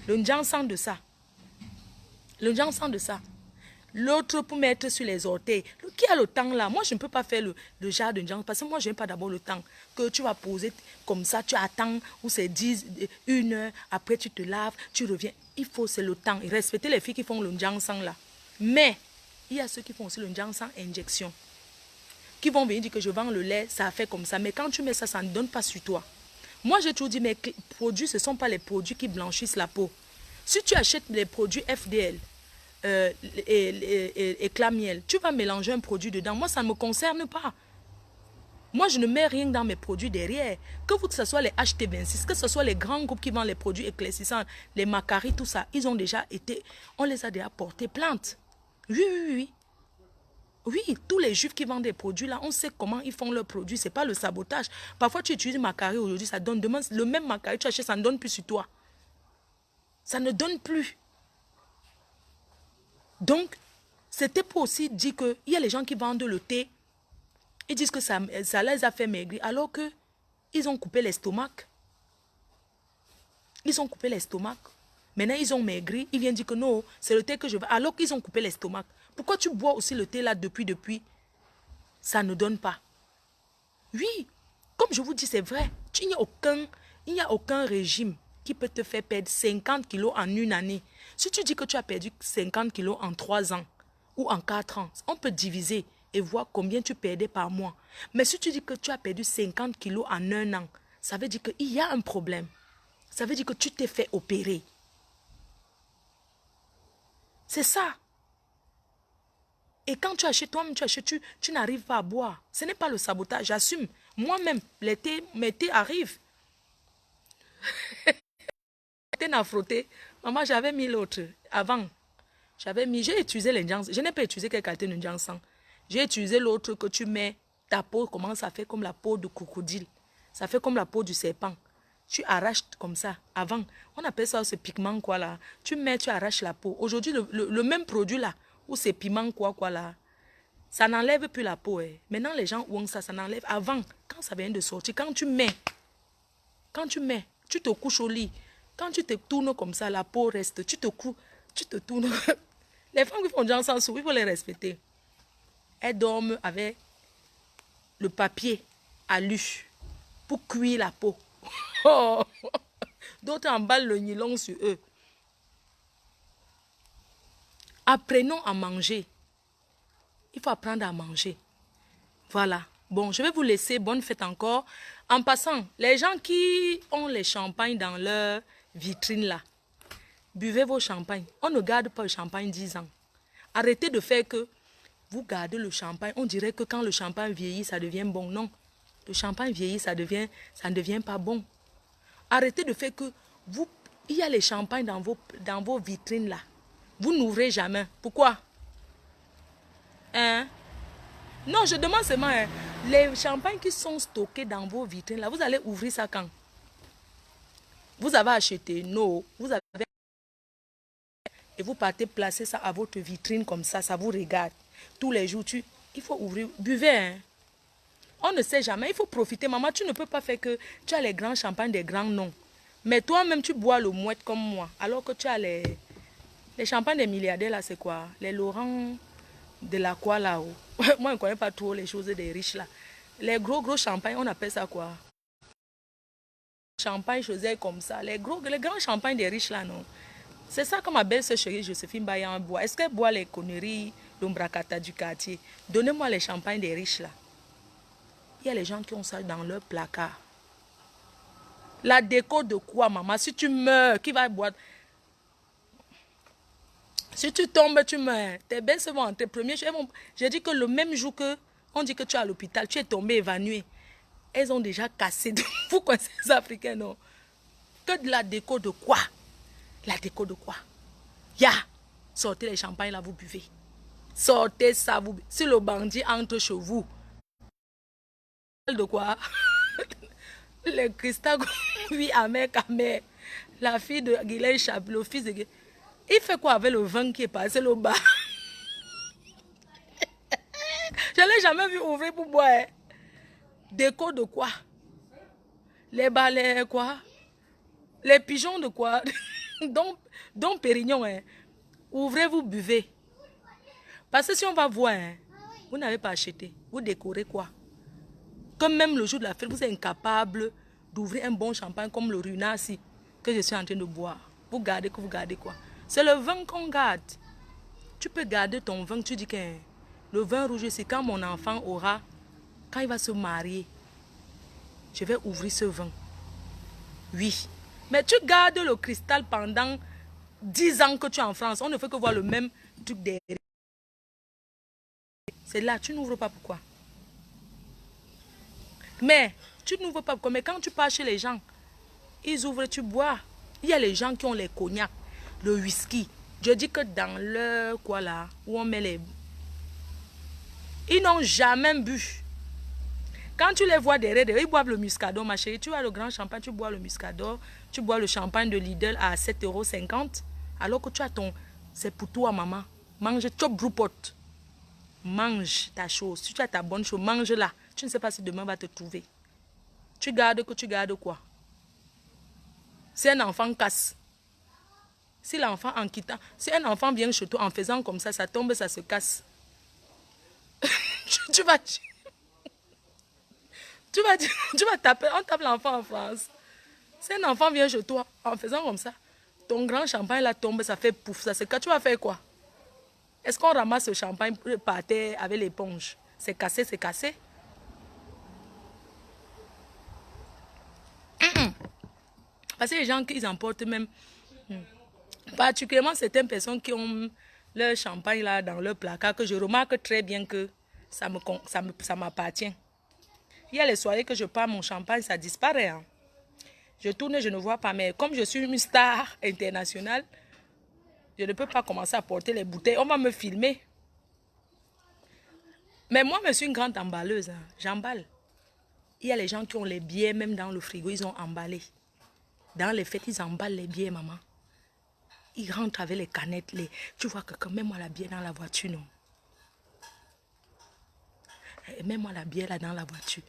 Le Njansan de ça. L'autre pour mettre sur les orteils. Qui a le temps là? Moi, je ne peux pas faire le genre de Njansan parce que moi, je n'ai pas d'abord le temps. Que tu vas poser comme ça, tu attends, ou c'est 1 heure, après tu te laves, tu reviens. Il faut, c'est le temps. Respectez les filles qui font le Njansan là. Mais, il y a ceux qui font aussi le Njansan injection. Qui vont venir dire que je vends le lait, ça fait comme ça. Mais quand tu mets ça, ça ne donne pas sur toi. Moi, j'ai toujours dit, mes produits, ce ne sont pas les produits qui blanchissent la peau. Si tu achètes les produits FDL, et Clamiel, tu vas mélanger un produit dedans. Moi, ça ne me concerne pas. Moi, je ne mets rien dans mes produits derrière. Que ce soit les HT26, que ce soit les grands groupes qui vendent les produits éclaircissants, les Macari, tout ça, ils ont déjà été, on les a déjà portés plainte. Oui. Oui, tous les juifs qui vendent des produits là, on sait comment ils font leurs produits. Ce n'est pas le sabotage. Parfois, tu utilises Macari aujourd'hui, ça donne demain, le même Macari, tu achètes, ça ne donne plus sur toi. Ça ne donne plus. Donc, c'était pour aussi dire qu'il y a les gens qui vendent le thé. Ils disent que ça les a fait maigrir alors qu'ils ont coupé l'estomac. Maintenant, ils ont maigri. Ils viennent dire que non, c'est le thé que je veux. Alors qu'ils ont coupé l'estomac. Pourquoi tu bois aussi le thé là depuis? Ça ne donne pas. Oui, comme je vous dis, c'est vrai. Il n'y a aucun régime qui peut te faire perdre 50 kilos en 1 année. Si tu dis que tu as perdu 50 kilos en 3 ans ou en 4 ans, on peut diviser. et voir combien tu perdais par mois. Mais si tu dis que tu as perdu 50 kilos en un an, ça veut dire qu'il y a un problème. Ça veut dire que tu t'es fait opérer. C'est ça. Et quand tu achètes, toi-même, tu n'arrives pas à boire. Ce n'est pas le sabotage, j'assume. Moi-même, l'été arrive. L'été n'a frotté. Maman, j'avais mis l'autre avant. J'ai utilisé l'Indian. Je n'ai pas utilisé quelle qualité d'Indian sang. J'ai utilisé l'autre que tu mets. Ta peau commence à faire comme la peau de crocodile. Ça fait comme la peau du serpent. Tu arraches comme ça. Avant, on appelle ça ce pigment quoi là. Tu mets, tu arraches la peau. Aujourd'hui, le même produit là, ou c'est piment quoi là, ça n'enlève plus la peau. Maintenant, les gens ont ça, ça n'enlève. Avant, quand ça vient de sortir, quand tu mets, tu te couches au lit. Quand tu te tournes comme ça, la peau reste. Tu te tournes. Les femmes qui font du sang sous, il faut les respecter. Elles dorment avec le papier à lu pour cuire la peau. D'autres emballent le nylon sur eux. Apprenons à manger. Il faut apprendre à manger. Voilà. Bon, je vais vous laisser. Bonne fête encore. En passant, les gens qui ont les champagnes dans leur vitrine là, buvez vos champagnes. On ne garde pas le champagne 10 ans. Arrêtez de faire que vous gardez le champagne. On dirait que quand le champagne vieillit, ça devient bon. Non. Le champagne vieillit, ça ne devient pas bon. Arrêtez de faire que il y a les champagnes dans vos vitrines là. Vous n'ouvrez jamais. Pourquoi? Hein? Non, je demande seulement, hein, les champagnes qui sont stockés dans vos vitrines là, vous allez ouvrir ça quand? Vous avez acheté, non, vous avez... Et vous partez placer ça à votre vitrine comme ça vous regarde. Tous les jours, il faut ouvrir, buvez, hein. On ne sait jamais, il faut profiter. Maman, tu ne peux pas faire que tu as les grands champagnes des grands noms. Mais toi-même, tu bois le mouette comme moi. Alors que tu as les champagnes des milliardaires, là, c'est quoi? Les Laurent de la quoi, là-haut. Moi, je ne connais pas trop les choses des riches, là. Les gros champagnes, on appelle ça quoi? Champagne, chose comme ça. Les grands champagnes des riches, là, non? C'est ça que ma belle-sœur chérie Joséphine Bayan boit. Est-ce qu'elle boit les conneries, l'ombracata du quartier? Donnez-moi les champagnes des riches, là. Il y a les gens qui ont ça dans leur placard. La déco de quoi, maman? Si tu meurs, qui va boire? Si tu tombes, tu meurs. Tes belles vont entrer premier. J'ai dit que le même jour que on dit que tu es à l'hôpital, tu es tombé évanoui. Elles ont déjà cassé. Vous connaissez les Africains, non? Que de la déco de quoi? La déco de quoi? Sortez les champagnes là, vous buvez. Sortez ça, vous buvez. Si le bandit entre chez vous, de quoi? Le cristal, oui, Amer. La fille de Guylaine Chap, le fils de Guylaine. Il fait quoi avec le vin qui est passé le bas? Je ne l'ai jamais vu ouvrir pour boire. Déco de quoi? Les balais, quoi? Les pigeons de quoi? donc Pérignon, hein. Ouvrez, vous buvez. Parce que si on va voir, hein, vous n'avez pas acheté. Vous décorez quoi? Comme même le jour de la fête, vous êtes incapable d'ouvrir un bon champagne comme le Runasi que je suis en train de boire. Vous gardez quoi? C'est le vin qu'on garde. Tu peux garder ton vin, tu dis que le vin rouge, c'est quand mon enfant aura, quand il va se marier, je vais ouvrir ce vin. Oui. Mais tu gardes le cristal pendant 10 ans que tu es en France. On ne fait que voir le même truc derrière. C'est là, tu n'ouvres pas pourquoi? Mais tu n'ouvres pas pourquoi? Mais quand tu pars chez les gens, ils ouvrent, tu bois. Il y a les gens qui ont les cognacs, le whisky. Je dis que dans leur quoi là, où on met les... Ils n'ont jamais bu. Quand tu les vois derrière, ils boivent le muscador, ma chérie. Tu as le grand champagne, tu bois le muscador. Tu bois le champagne de Lidl à 7,50 €. Alors que tu as ton... C'est pour toi, maman. Mange, chop broupot. Mange ta chose. Si tu as ta bonne chose, mange-la. Tu ne sais pas si demain va te trouver. Tu gardes quoi? Si un enfant casse. Si l'enfant en quittant, si un enfant vient chez toi en faisant comme ça tombe, ça se casse. tu vas taper, on tape l'enfant en France. Si un enfant vient chez toi en faisant comme ça, ton grand champagne là tombe, ça fait pouf, ça se casse. Tu vas faire quoi? Est-ce qu'on ramasse le champagne par terre avec l'éponge? C'est cassé, c'est cassé. Parce que les gens qui emportent même, particulièrement certaines personnes qui ont leur champagne là dans leur placard, que je remarque très bien que ça m'appartient. Il y a les soirées que je pars, mon champagne, ça disparaît. Hein. Je tourne, je ne vois pas. Mais comme je suis une star internationale, je ne peux pas commencer à porter les bouteilles. On va me filmer. Mais moi, je suis une grande emballeuse. Hein. J'emballe. Il y a les gens qui ont les billets, même dans le frigo, ils ont emballé. Dans les fêtes, ils emballent les billets, maman. Ils rentrent avec les canettes. Tu vois que quand même moi la bière dans la voiture, non. Mets-moi la bière là dans la voiture.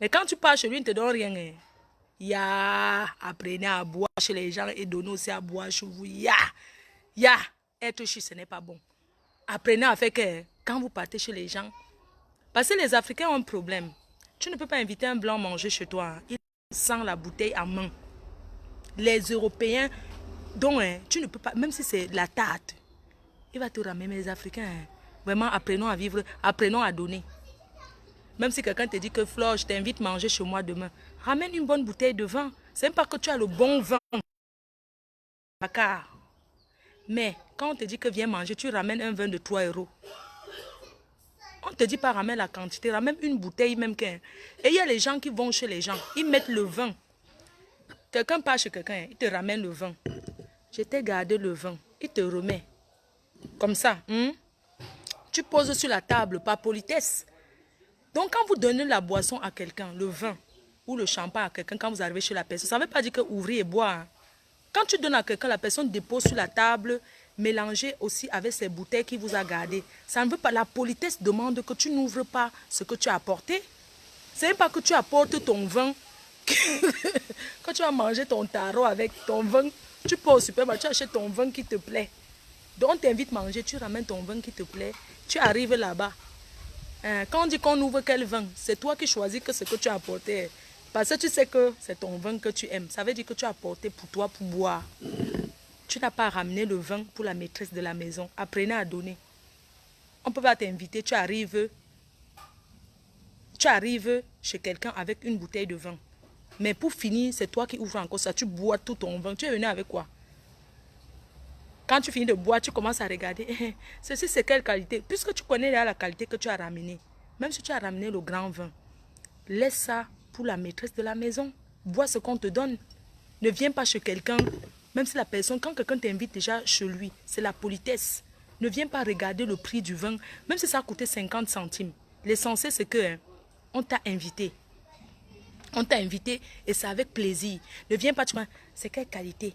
Mais quand tu pars chez lui, il ne te donne rien. Hein. Apprenez à boire chez les gens et donnez aussi à boire chez vous. Être chez, ce n'est pas bon. Apprenez à faire que quand vous partez chez les gens, parce que les Africains ont un problème. Tu ne peux pas inviter un blanc manger chez toi. Il sent la bouteille à main. Les Européens, donc tu ne peux pas, même si c'est la tarte, il va te ramener. Les Africains, vraiment apprenons à vivre, apprenons à donner. Même si quelqu'un te dit que Flore, je t'invite à manger chez moi demain, ramène une bonne bouteille de vin. C'est même pas que tu as le bon vin. Mais quand on te dit que viens manger, tu ramènes un vin de 3 €. On ne te dit pas ramène la quantité, ramène une bouteille même qu'un. Et il y a les gens qui vont chez les gens, ils mettent le vin. Quelqu'un part chez quelqu'un, il te ramène le vin. Je t'ai gardé le vin, il te remet. Comme ça, tu poses sur la table par politesse. Donc quand vous donnez la boisson à quelqu'un, le vin ou le champagne à quelqu'un, quand vous arrivez chez la personne, ça ne veut pas dire que ouvrir et boire. Hein. Quand tu donnes à quelqu'un, la personne dépose sur la table, mélangez aussi avec ces bouteilles qu'il vous a gardées. Ça ne veut pas, la politesse demande que tu n'ouvres pas ce que tu as apporté. Ce n'est pas que tu apportes ton vin, quand tu vas manger ton tarot avec ton vin, tu peux au supermarché, tu achètes ton vin qui te plaît. Donc on t'invite à manger, tu ramènes ton vin qui te plaît, tu arrives là-bas. Quand on dit qu'on ouvre quel vin, c'est toi qui choisis que ce que tu as apporté. Parce que tu sais que c'est ton vin que tu aimes. Ça veut dire que tu as apporté pour toi, pour boire. Tu n'as pas ramené le vin pour la maîtresse de la maison. Apprenez à donner. On ne peut pas t'inviter, tu arrives chez quelqu'un avec une bouteille de vin. Mais pour finir, c'est toi qui ouvres encore ça. Tu bois tout ton vin. Tu es venu avec quoi? Quand tu finis de boire, tu commences à regarder. Ceci, c'est quelle qualité? Puisque tu connais la qualité que tu as ramenée, même si tu as ramené le grand vin, laisse ça pour la maîtresse de la maison. Bois ce qu'on te donne. Ne viens pas chez quelqu'un, même si la personne, quand quelqu'un t'invite déjà chez lui, c'est la politesse. Ne viens pas regarder le prix du vin, même si ça a coûté 50 centimes. L'essentiel, c'est que on t'a invité. On t'a invité et c'est avec plaisir. Ne viens pas, tu vois, c'est quelle qualité?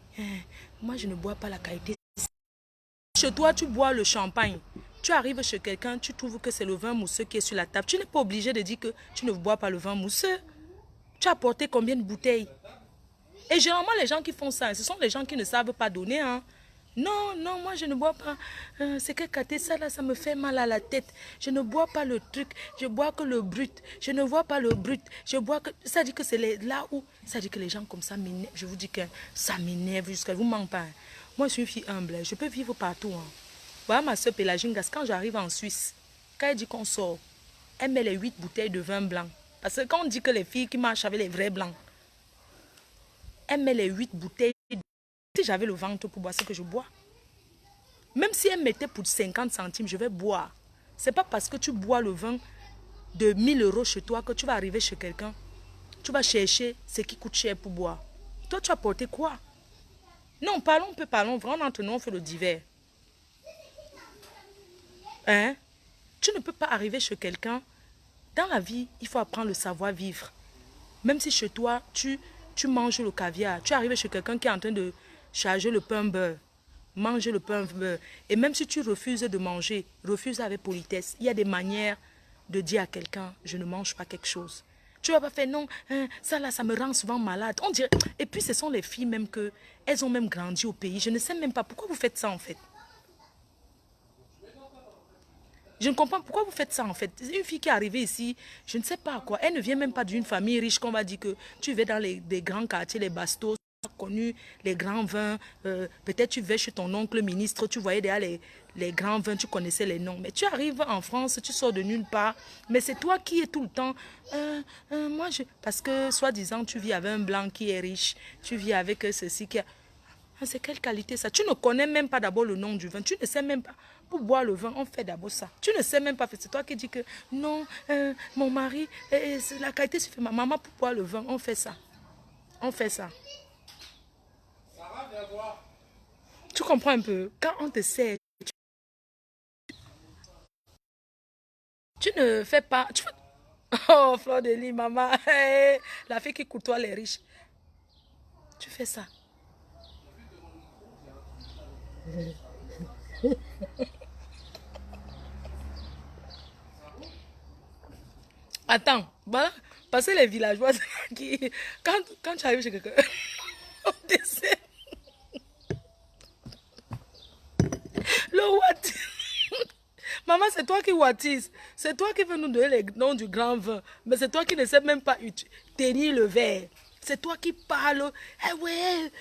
Moi, je ne bois pas la qualité. Chez toi, tu bois le champagne. Tu arrives chez quelqu'un, tu trouves que c'est le vin mousseux qui est sur la table. Tu n'es pas obligé de dire que tu ne bois pas le vin mousseux. Tu as apporté combien de bouteilles? Et généralement, les gens qui font ça, ce sont les gens qui ne savent pas donner. Hein. Non, non, moi je ne bois pas. C'est que quand ça là, ça me fait mal à la tête. Je ne bois pas le truc. Je bois que le brut. Je ne bois pas le brut. Je bois que. Ça dit que c'est là où. Ça dit que les gens comme ça m'énervent. Je vous dis que ça m'énerve jusqu'à vous manque pas. Hein. Moi je suis une fille humble. Je peux vivre partout. Hein. Voilà ma soeur Pélagingas. Quand j'arrive en Suisse, quand elle dit qu'on sort, elle met les 8 bouteilles de vin blanc. Parce que quand on dit que les filles qui marchent avec les vrais blancs, elle met les 8 bouteilles. Si j'avais le ventre pour boire ce que je bois, même si elle mettait pour 50 centimes, je vais boire. Ce n'est pas parce que tu bois le vin de 1000 € chez toi que tu vas arriver chez quelqu'un. Tu vas chercher ce qui coûte cher pour boire. Toi, tu as porté quoi? Non, parlons, vraiment entre nous, on fait le divers. Hein? Tu ne peux pas arriver chez quelqu'un. Dans la vie, il faut apprendre le savoir-vivre. Même si chez toi, tu manges le caviar, tu arrives chez quelqu'un qui est en train de charger le pain beurre, manger le pain beurre. Et même si tu refuses de manger, refuse avec politesse. Il y a des manières de dire à quelqu'un, je ne mange pas quelque chose. Tu ne vas pas faire, non, hein, ça là, ça me rend souvent malade. On dirait, et puis ce sont les filles même que, elles ont même grandi au pays. Je ne sais même pas pourquoi vous faites ça en fait. Je ne comprends pas pourquoi vous faites ça en fait. Une fille qui est arrivée ici, je ne sais pas quoi. Elle ne vient même pas d'une famille riche qu'on va dire que tu vas dans des grands quartiers, les bastos. connu les grands vins. Peut-être tu vais chez ton oncle ministre, tu voyais déjà les grands vins, tu connaissais les noms. Mais tu arrives en France, tu sors de nulle part. Mais c'est toi qui es tout le temps. Parce que, soi-disant, tu vis avec un blanc qui est riche. Tu vis avec ceci qui a... Ah, c'est quelle qualité ça? Tu ne connais même pas d'abord le nom du vin. Tu ne sais même pas. Pour boire le vin, on fait d'abord ça. Tu ne sais même pas. C'est toi qui dis que non, mon mari, la qualité suffit. Ma maman, pour boire le vin, on fait ça. On fait ça. Tu comprends un peu? Quand on te sert, tu ne fais pas... Oh, Fleur de Lys, maman. La fille qui courtoie les riches. Tu fais ça. Attends, voilà, parce que les villageois qui, quand tu arrives chez quelqu'un, on te sert le what? Maman, c'est toi qui wattis. C'est toi qui veux nous donner les noms du grand vin. Mais c'est toi qui ne sais même pas tenir le verre. C'est toi qui parles. Eh ouais,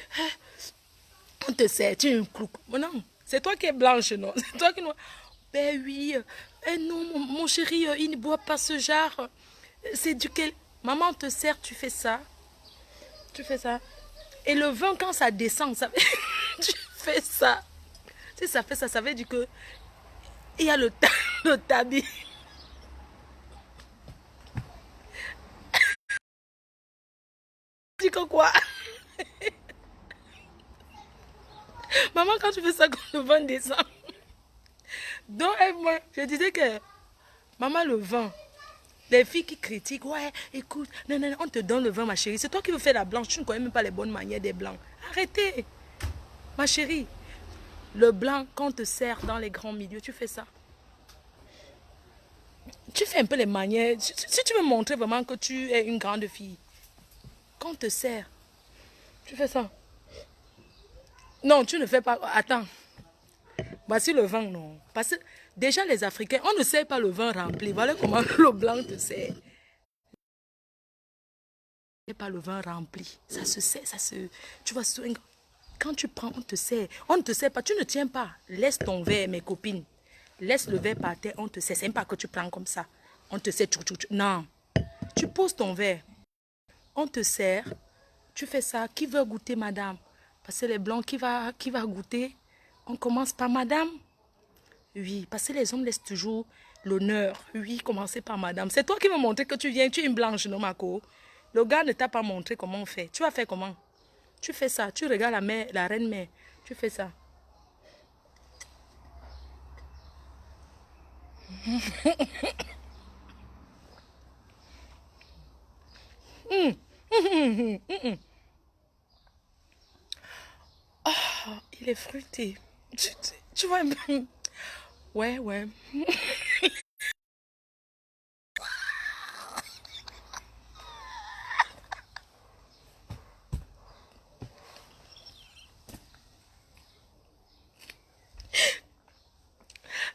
on te sert, tu es une clouque. Non, c'est toi qui es blanche, non? C'est toi qui... Ben oui, non, mon chéri, il ne boit pas ce genre. C'est duquel... Maman, on te sert, tu fais ça. Tu fais ça. Et le vin, quand ça descend, ça... tu fais ça. Si ça fait ça, ça veut dire que il y a le tabi. Tu dis que quoi? Maman, quand tu fais ça, quand le vin descend. Donc, moi, je disais que, maman, le vin, les filles qui critiquent, ouais, écoute, non, non, on te donne le vin, ma chérie. C'est toi qui veux faire la blanche, tu ne connais même pas les bonnes manières des blancs. Arrêtez, ma chérie. Le blanc, quand on te sert dans les grands milieux, tu fais ça. Tu fais un peu les manières. Si tu veux montrer vraiment que tu es une grande fille, quand on te sert, tu fais ça. Non, tu ne fais pas. Attends. Voici le vin, non. Parce que déjà, les Africains, on ne sert pas le vin rempli. Voilà comment le blanc te sert. Pas le vin rempli. Ça se sert, ça se... Tu vois, quand tu prends, on te sert. On ne te sert pas, tu ne tiens pas. Laisse ton verre, mes copines. Laisse le verre par terre, on te sert. C'est même pas que tu prends comme ça. On te sert, non. Tu poses ton verre. On te sert. Tu fais ça. Qui veut goûter, madame? Parce que les blancs, qui va goûter? On commence par madame. Oui, parce que les hommes laissent toujours l'honneur. Oui, commencez par madame. C'est toi qui me montrer que tu viens, tu es une blanche, non, Marco? Le gars ne t'a pas montré comment on fait. Tu vas faire comment? Tu fais ça. Tu regardes la reine-mère. Tu fais ça. Oh, il est fruité. Tu vois un peu. Ouais, ouais.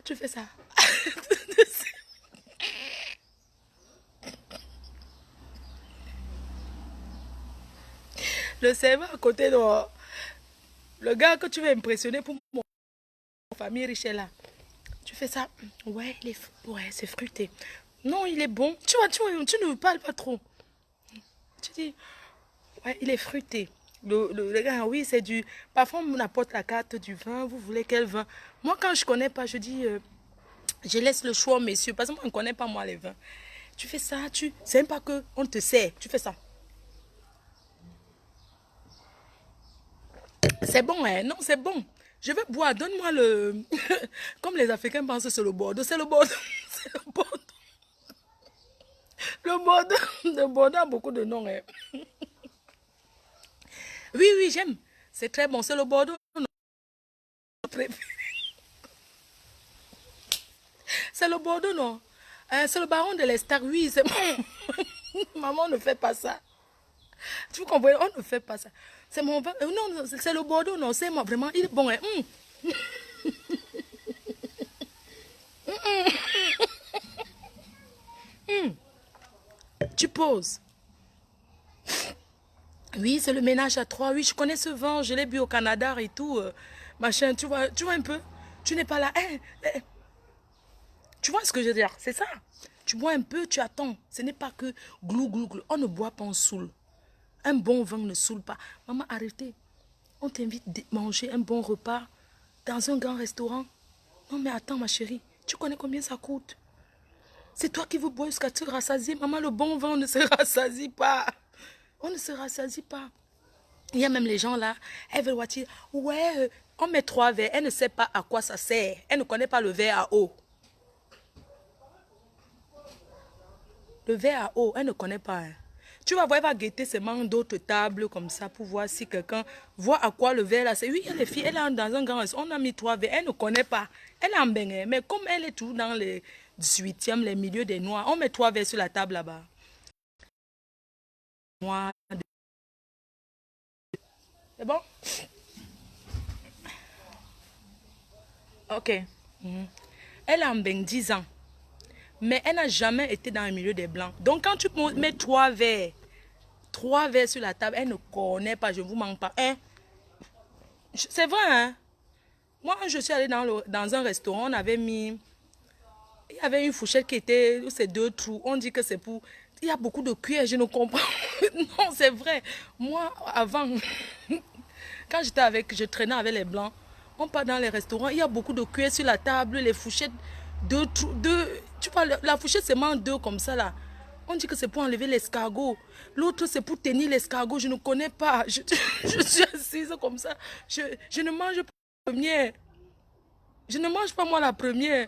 Tu fais ça. Le serveur à côté de le gars que tu veux impressionner pour mon famille riche est là. Tu fais ça. Ouais, ouais, c'est fruité. Non, il est bon. Tu vois, tu ne parles pas trop. Tu dis, ouais, il est fruité. Le gars, oui, c'est du... Parfois, on apporte la carte du vin. Vous voulez quel vin? Moi, quand je ne connais pas, je dis... je laisse le choix, messieurs. Parce que moi, je ne connais pas, moi, les vins. Tu fais ça, c'est même pas que on te sert. Tu fais ça. C'est bon, hein? Non, c'est bon. Je vais boire. Donne-moi le... Comme les Africains pensent que c'est le Bordeaux. C'est le Bordeaux. C'est le Bordeaux. Le Bordeaux. Le Bordeaux a beaucoup de noms, hein? Oui, oui, j'aime. C'est très bon. C'est le Bordeaux. C'est le Bordeaux, non? C'est le baron de l'Estac. Oui, c'est bon. Maman ne fait pas ça. Tu comprends? On ne fait pas ça. C'est mon vin. Non, c'est le Bordeaux, non. C'est moi, vraiment. Il est bon, hein? Tu poses. Oui, c'est le ménage à trois. Oui, je connais ce vin. Je l'ai bu au Canada et tout. Machin, tu vois un peu. Tu n'es pas là. Tu vois ce que je veux dire? C'est ça. Tu bois un peu, tu attends. Ce n'est pas que glou, glou, glou. On ne boit pas, on saoule. Un bon vin ne saoule pas. Maman, arrêtez. On t'invite à manger un bon repas dans un grand restaurant. Non, mais attends, ma chérie. Tu connais combien ça coûte? C'est toi qui veux boire jusqu'à te rassasier. Maman, le bon vin ne se rassasie pas. On ne se rassasie pas. Il y a même les gens là, elles veulent voir, ouais, on met 3 verres. Elle ne sait pas à quoi ça sert. Elle ne connaît pas le verre à eau. Le verre à eau, elle ne connaît pas. Hein. Tu vas voir, elle va guetter seulement d'autres tables comme ça pour voir si quelqu'un voit à quoi le verre là. C'est oui, il y a les filles, elle est dans un grand restaurant, on a mis 3 verres, elle ne connaît pas. Elle est en bain, mais comme elle est tout dans les 18e, les milieux des noirs, on met 3 verres sur la table là-bas. C'est bon? Ok. Elle a en bain 10 ans. Mais elle n'a jamais été dans le milieu des blancs. Donc quand tu mets 3 verres sur la table, elle ne connaît pas, je ne vous manque pas. Hein? C'est vrai, hein? Moi, je suis allée dans un restaurant, on avait mis... Il y avait une fourchette qui était... C'est 2 trous. On dit que c'est pour... Il y a beaucoup de cuillères, je ne comprends. Non, c'est vrai. Moi, avant, quand je traînais avec les blancs, on part dans les restaurants, il y a beaucoup de cuillères sur la table, les fourchettes, tu vois, la fourchette c'est seulement 2 comme ça là. On dit que c'est pour enlever l'escargot. L'autre c'est pour tenir l'escargot, je ne connais pas. Je suis assise comme ça. Je ne mange pas la première. Je ne mange pas moi la première.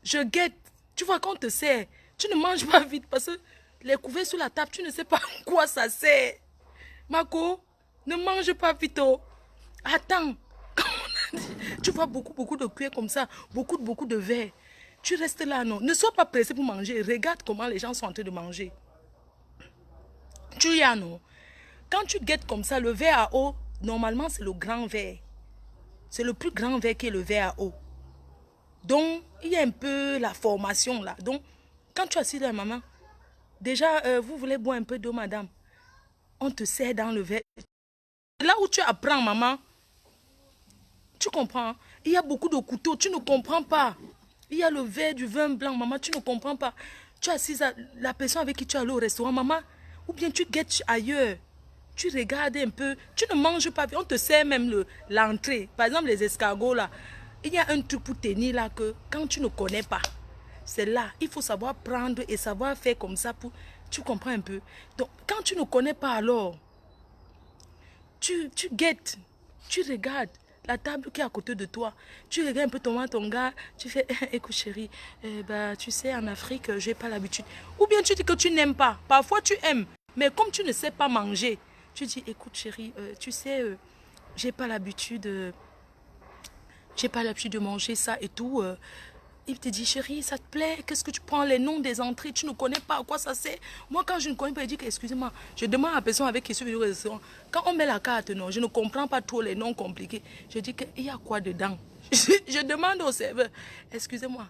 Je guette. Tu vois, quand on te sert, tu ne manges pas vite parce que les couverts sur la table, tu ne sais pas à quoi ça sert. Marco, ne mange pas vite. Oh. Attends. Tu vois beaucoup de cuillères comme ça, beaucoup de verres. Tu restes là, non. Ne sois pas pressé pour manger. Regarde comment les gens sont en train de manger. Tu y as, non. Quand tu guettes comme ça, le verre à eau, normalement, c'est le grand verre. C'est le plus grand verre qui est le verre à eau. Donc, il y a un peu la formation là. Donc, quand tu assis là, maman, déjà, vous voulez boire un peu d'eau, madame. On te sert dans le verre. Là où tu apprends, maman, tu comprends, hein? Il y a beaucoup de couteaux, tu ne comprends pas. Il y a le verre du vin blanc, maman, tu ne comprends pas. Tu es assise à la personne avec qui tu es allé au restaurant, maman, ou bien tu guettes ailleurs. Tu regardes un peu, tu ne manges pas, on te sert même l'entrée. Par exemple, les escargots là, il y a un truc pour tenir là que quand tu ne connais pas, c'est là, il faut savoir prendre et savoir faire comme ça pour, tu comprends un peu. Donc, quand tu ne connais pas alors, tu guettes, tu regardes la table qui est à côté de toi. Tu regardes un peu ton gars, tu fais, écoute chérie, bah, tu sais, en Afrique, je n'ai pas l'habitude. Ou bien tu dis que tu n'aimes pas. Parfois tu aimes, mais comme tu ne sais pas manger, tu dis, écoute chérie, tu sais, j'ai pas l'habitude de manger ça et tout. Il te dit, chérie, ça te plaît? Qu'est-ce que tu prends les noms des entrées? Tu ne connais pas à quoi ça sert? Moi, quand je ne connais pas, je dis que, excusez-moi, je demande à la personne avec qui je suis au restaurant. Quand on met la carte, non, je ne comprends pas trop les noms compliqués. Je dis qu'il y a quoi dedans? Je demande au serveur, excusez-moi,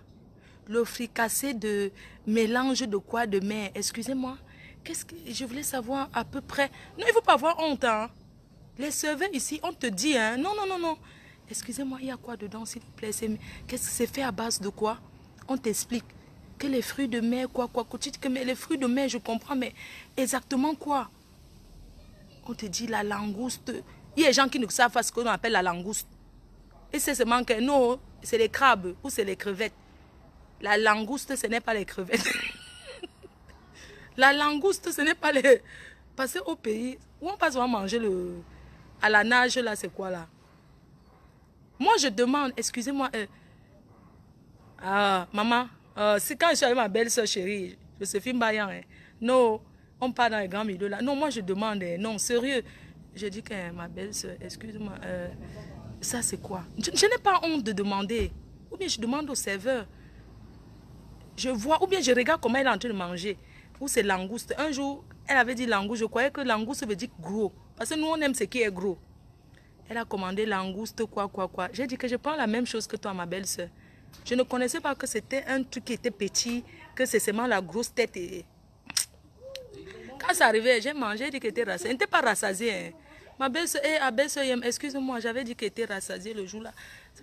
le fricassé de mélange de quoi de mer? Excusez-moi, qu'est-ce que je voulais savoir à peu près? Non, il ne faut pas avoir honte, hein. Les serveurs ici, on te dit, hein, non, non, non, non. Excusez-moi, il y a quoi dedans, s'il vous plaît? Qu'est-ce que c'est fait à base de quoi? On t'explique que les fruits de mer, quoi. Tu dis que mais les fruits de mer, je comprends, mais exactement quoi? On te dit la langouste. Il y a des gens qui ne savent pas ce qu'on appelle la langouste. Et c'est seulement que non, c'est les crabes ou c'est les crevettes. La langouste, ce n'est pas les crevettes. La langouste, ce n'est pas les... Parce qu'au pays où on passe à manger à la nage, là, c'est quoi là? Moi, je demande, excusez-moi, maman, c'est quand je suis avec ma belle-soeur chérie, Joséphine Bayan, hein, non, on part dans les grands milieux là. Non, moi, je demande, non, sérieux. Je dis que ma belle-soeur, excusez-moi, ça c'est quoi? Je n'ai pas honte de demander. Ou bien je demande au serveur. Je vois, ou bien je regarde comment elle est en train de manger. Ou c'est langouste. Un jour, elle avait dit langouste. Je croyais que langouste veut dire gros. Parce que nous, on aime ce qui est gros. Elle a commandé langouste, quoi. J'ai dit que je prends la même chose que toi, ma belle-soeur. Je ne connaissais pas que c'était un truc qui était petit, que c'est seulement la grosse tête. Et... Quand ça arrivait, j'ai mangé, j'ai dit qu'elle était rassasiée. Elle n'était pas rassasiée. Hein. Ma belle-soeur, excuse-moi, j'avais dit qu'elle était rassasiée le jour-là.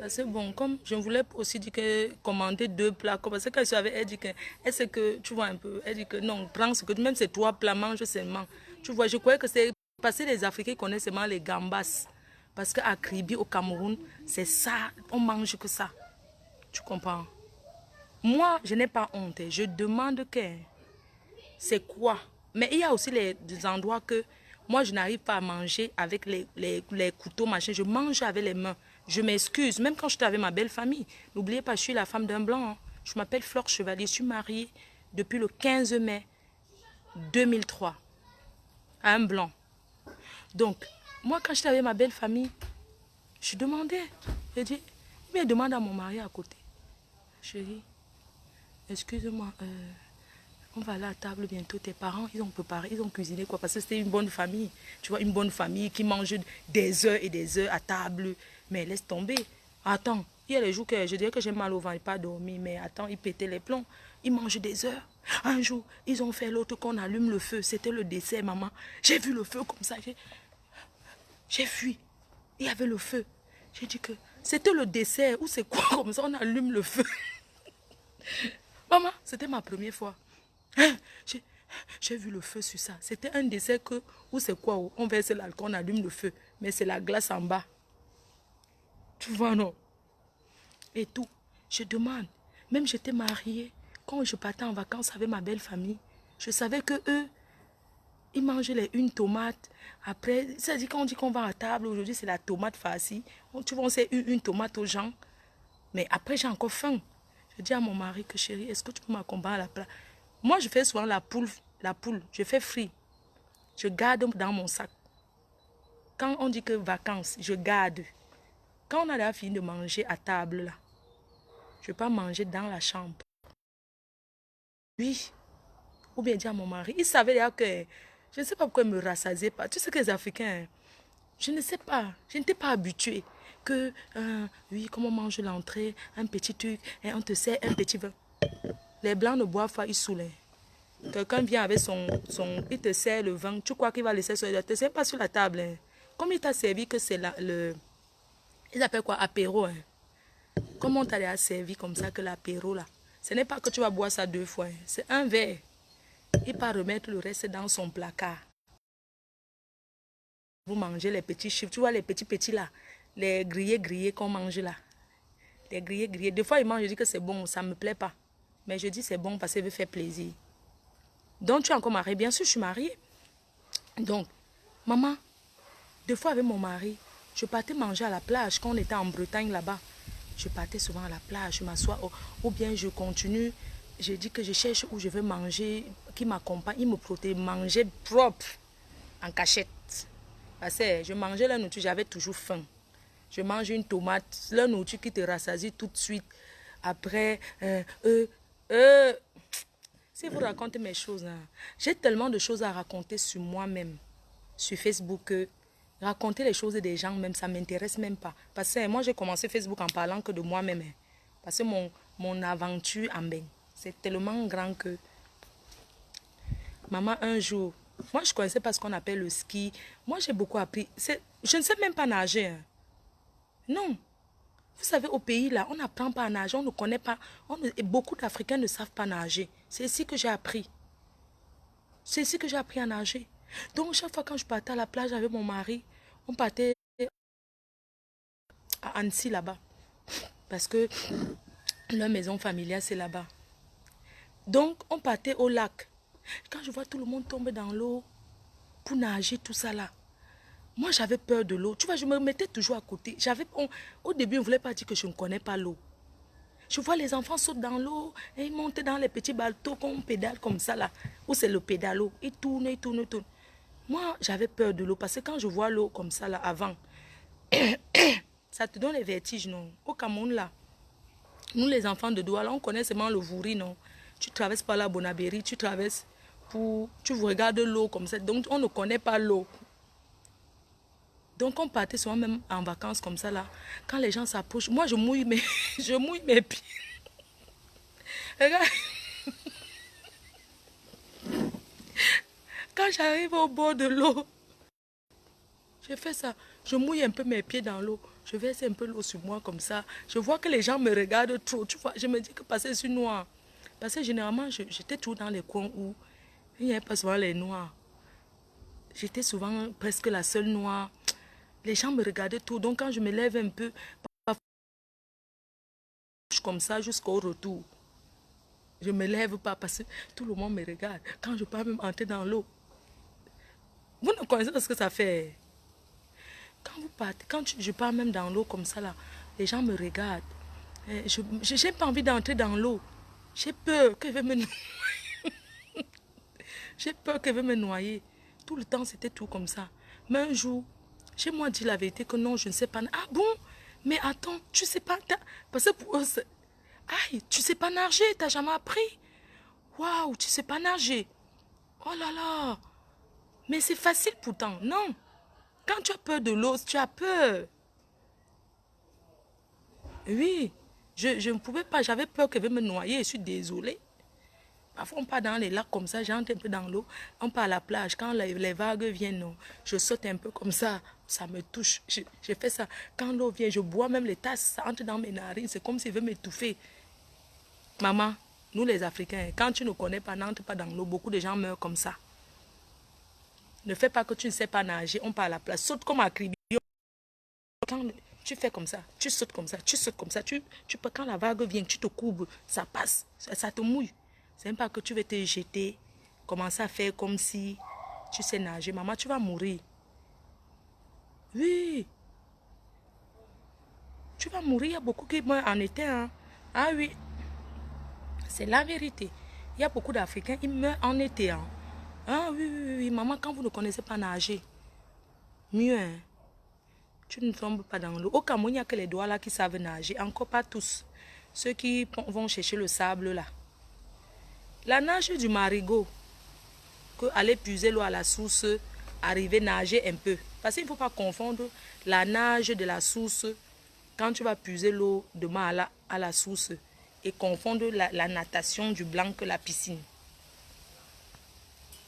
C'est bon, comme je voulais aussi dire que commander 2 plats, parce que quand je suis avec elle, dit que, est-ce que, tu vois un peu, elle dit que non, prends ce que, même ces 3 plats, mange seulement. Tu vois, je croyais que c'est, parce que les Africains connaissent seulement les gambas. Parce qu'à Kribi, au Cameroun, c'est ça, on mange que ça. Tu comprends? Moi, je n'ai pas honte, je demande que, c'est quoi? Mais il y a aussi des endroits que moi, je n'arrive pas à manger avec les couteaux, machin. Je mange avec les mains. Je m'excuse, même quand j'étais avec ma belle famille. N'oubliez pas, je suis la femme d'un blanc. Hein. Je m'appelle Flore Chevalier. Je suis mariée depuis le 15 mai 2003 à un blanc. Donc, moi, quand j'étais avec ma belle famille, je demandais. Je dis, mais demande à mon mari à côté. Chérie, excuse-moi, on va aller à table bientôt. Tes parents, ils ont préparé, ils ont cuisiné quoi? Parce que c'était une bonne famille. Tu vois, une bonne famille qui mange des heures et des heures à table. Mais laisse tomber. Attends, il y a les jours que je dirais que j'ai mal au ventre, pas dormi. Mais attends, ils pétaient les plombs. Ils mangent des heures. Un jour, ils ont fait l'autre qu'on allume le feu. C'était le dessert, maman. J'ai vu le feu comme ça. J'ai fui. Il y avait le feu. J'ai dit que c'était le dessert ou c'est quoi comme ça, on allume le feu. Maman, c'était ma première fois. J'ai vu le feu sur ça. C'était un dessert que, ou c'est quoi, on verse l'alcool, on allume le feu. Mais c'est la glace en bas. Tu vois, non? Et tout. Je demande. Même j'étais mariée. Quand je partais en vacances avec ma belle famille, je savais que eux, ils mangeaient une tomate. Après, ça dit quand on dit qu'on va à table, aujourd'hui c'est la tomate farcie. Tu vois, on sait une tomate aux gens. Mais après, j'ai encore faim. Je dis à mon mari que chérie, est-ce que tu peux m'accompagner à la place? Moi, je fais souvent la poule, je fais frit. Je garde dans mon sac. Quand on dit que vacances, je garde. Quand on a déjà fini de manger à table, là, je ne vais pas manger dans la chambre. Oui. Ou bien dire à mon mari, il savait déjà que, je ne sais pas pourquoi il ne me rassasiait pas. Tu sais que les Africains, je ne sais pas, je n'étais pas habituée. Que, oui, comme on mange l'entrée, un petit truc, et on te sert un petit vin. Les Blancs ne boivent pas, ils saoulent. Quelqu'un vient avec il te sert le vin, tu crois qu'il va laisser sur la table, ne te sert pas sur la table. Hein. Comme il t'a servi que c'est ils appellent quoi, apéro. Hein. Comment on t'a servi comme ça que l'apéro là, ce n'est pas que tu vas boire ça 2 fois, hein. C'est un verre. Il va remettre le reste dans son placard. Vous mangez les petits chiffres, tu vois les petits là, les grillés qu'on mange là. Les grillés. Des fois, ils mangent, je dis que c'est bon, ça ne me plaît pas. Mais je dis c'est bon parce qu'il veut faire plaisir. Donc, tu es encore mariée? Bien sûr, je suis mariée. Donc, maman, des fois avec mon mari, je partais manger à la plage quand on était en Bretagne là-bas. Je partais souvent à la plage, je m'assois ou bien je continue. Je dis que je cherche où je veux manger, qui m'accompagne, il me protège, manger propre, en cachette. Parce que je mangeais la nourriture, j'avais toujours faim. Je mange une tomate, la nourriture qui te rassasie tout de suite. Après, si vous racontez mes choses, hein, j'ai tellement de choses à raconter sur moi-même, sur Facebook, que raconter les choses des gens, même, ça ne m'intéresse même pas. Parce que moi, j'ai commencé Facebook en parlant que de moi-même. Hein, parce que mon aventure en bain, c'est tellement grand que... Maman, un jour, moi, je ne connaissais pas ce qu'on appelle le ski. Moi, j'ai beaucoup appris. Je ne sais même pas nager. Hein. Non. Vous savez, au pays, là, on n'apprend pas à nager, on ne connaît pas. Et beaucoup d'Africains ne savent pas nager. C'est ici que j'ai appris. C'est ici que j'ai appris à nager. Donc, chaque fois quand je partais à la plage avec mon mari, on partait à Annecy, là-bas. Parce que leur maison familiale, c'est là-bas. Donc, on partait au lac. Quand je vois tout le monde tomber dans l'eau pour nager, tout ça là, moi, j'avais peur de l'eau. Tu vois, je me mettais toujours à côté. Au début, on ne voulait pas dire que je ne connais pas l'eau. Je vois les enfants sauter dans l'eau et ils montent dans les petits bateaux qu'on pédale comme ça là. Où c'est le pédalo. Ils tournent, ils tournent, ils tournent. Moi, j'avais peur de l'eau parce que quand je vois l'eau comme ça là, avant, ça te donne les vertiges, non? Au Cameroun là, nous les enfants de Douala, on connaît seulement le Vouri, non? Tu traverses par la Bonabéry, tu traverses tu regardes l'eau comme ça. Donc, on ne connaît pas l'eau. Donc, on partait souvent même en vacances comme ça, là. Quand les gens s'approchent, moi, je mouille mes pieds. Regarde. Quand j'arrive au bord de l'eau, je fais ça. Je mouille un peu mes pieds dans l'eau. Je verse un peu l'eau sur moi comme ça. Je vois que les gens me regardent trop. Tu vois, je me dis que parce que je suis noire. Parce que généralement, j'étais toujours dans les coins où il n'y avait pas souvent les noirs. J'étais souvent presque la seule noire. Les gens me regardaient tout. Donc quand je me lève un peu, comme ça jusqu'au retour, je ne me lève pas parce que tout le monde me regarde. Quand je pars même entrer dans l'eau. Vous ne connaissez pas ce que ça fait. Quand vous partez, je pars même dans l'eau comme ça là, les gens me regardent. Je n'ai pas envie d'entrer dans l'eau. J'ai peur qu'elle va me noyer. J'ai peur qu'elle va me noyer. Tout le temps, c'était tout comme ça. Mais un jour, j'ai moi dit la vérité que non, je ne sais pas. Ah bon? Mais attends, tu sais pas. Parce que pour eux, aïe, tu sais pas nager, tu n'as jamais appris. Waouh, tu sais pas nager. Oh là là. Mais c'est facile pourtant. Non. Quand tu as peur de l'eau, tu as peur. Oui. Je ne pouvais pas, j'avais peur qu'elle veuille me noyer, je suis désolée. Parfois, on part dans les lacs comme ça, j'entre un peu dans l'eau, on part à la plage. Quand les vagues viennent, non, je saute un peu comme ça me touche. Je fais ça. Quand l'eau vient, je bois même les tasses, ça entre dans mes narines, c'est comme s'il veut m'étouffer. Maman, nous les Africains, quand tu ne connais pas, n'entre pas dans l'eau, beaucoup de gens meurent comme ça. Ne fais pas que tu ne sais pas nager, on part à la plage, saute comme à Kribi. Quand tu fais comme ça, tu sautes comme ça, tu sautes comme ça, tu peux, quand la vague vient, tu te courbes, ça passe, ça te mouille. C'est même pas que tu veux te jeter, commencer à faire comme si tu sais nager. Maman, tu vas mourir. Oui. Tu vas mourir, il y a beaucoup qui meurent en été. Hein. Ah oui. C'est la vérité. Il y a beaucoup d'Africains, ils meurent en été. Hein. Ah oui, oui, oui, maman, quand vous ne connaissez pas nager, mieux, hein. Tu ne tombes pas dans l'eau. Au Cameroun, il n'y a que les doigts là qui savent nager. Encore pas tous. Ceux qui vont chercher le sable là. La nage du marigot, que aller puiser l'eau à la source, arriver nager un peu. Parce qu'il ne faut pas confondre la nage de la source quand tu vas puiser l'eau de mal à la source et confondre la natation du blanc que la piscine.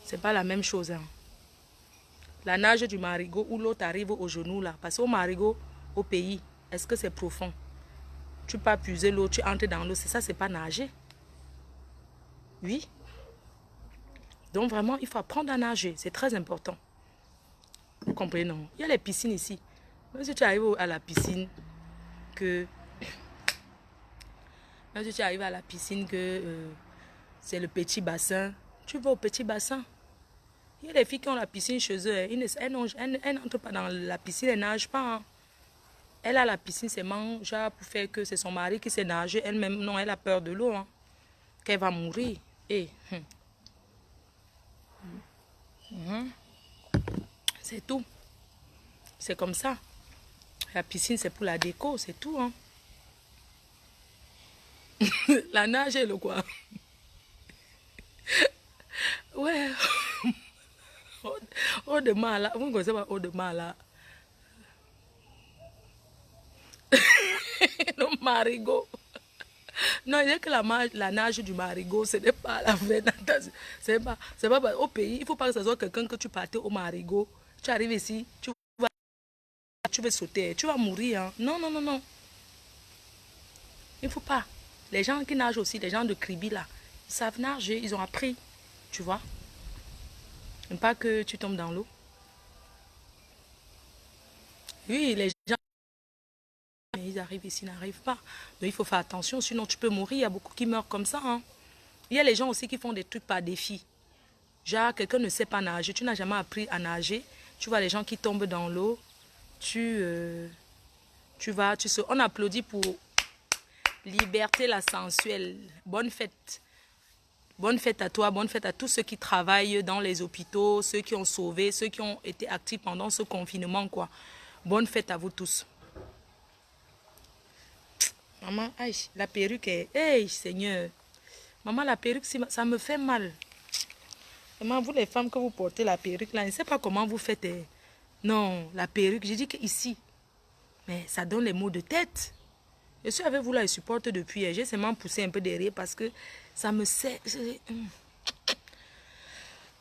C'est pas la même chose. Hein. La nage du marigot où l'eau t'arrive au genou là. Parce qu'au marigot, au pays, est-ce que c'est profond? Tu peux puiser l'eau, tu entres dans l'eau. C'est ça, c'est pas nager. Oui. Donc vraiment, il faut apprendre à nager. C'est très important. Vous comprenez, non? Il y a les piscines ici. Même si tu arrives à la piscine, c'est le petit bassin, tu vas au petit bassin. Il y a des filles qui ont la piscine chez eux. Elles n'entrent pas dans la piscine, elles ne nagent pas. Hein. Elle a la piscine, c'est genre pour faire que c'est son mari qui sait nager. Elle-même, non, elle a peur de l'eau. Hein. Qu'elle va mourir. C'est tout. C'est comme ça. La piscine, c'est pour la déco, c'est tout. Hein. La nage et le quoi. Ouais. Eau de mar là. Vous ne connaissez pas eau de mar là. Le marigot. Non, il y a que la nage du marigot, ce n'est pas la vraie natation. C'est pas au pays, il ne faut pas que ce soit quelqu'un que tu partais au marigot. Tu arrives ici, tu veux sauter, tu vas mourir. Hein. Non, non, non, non. Il ne faut pas. Les gens qui nagent aussi, les gens de Kribi là, ils savent nager, ils ont appris. Tu vois. Et pas que tu tombes dans l'eau. Oui, les gens, ils arrivent ici, n'arrivent pas. Donc il faut faire attention, sinon tu peux mourir. Il y a beaucoup qui meurent comme ça. Hein. Il y a les gens aussi qui font des trucs par défi. Genre, quelqu'un ne sait pas nager, tu n'as jamais appris à nager. Tu vois les gens qui tombent dans l'eau. On applaudit pour Liberté la sensuelle. Bonne fête. Bonne fête à toi, bonne fête à tous ceux qui travaillent dans les hôpitaux, ceux qui ont sauvé, ceux qui ont été actifs pendant ce confinement, quoi. Bonne fête à vous tous. Maman, aïe, la perruque est... Hey, Seigneur. Maman, la perruque, ça me fait mal. Maman, vous les femmes que vous portez la perruque, là, je ne sais pas comment vous faites. Non, la perruque, j'ai dit qu'ici, mais ça donne les maux de tête. Je suis avec vous là, je supporte depuis. J'ai seulement poussé un peu derrière parce que ça me sert.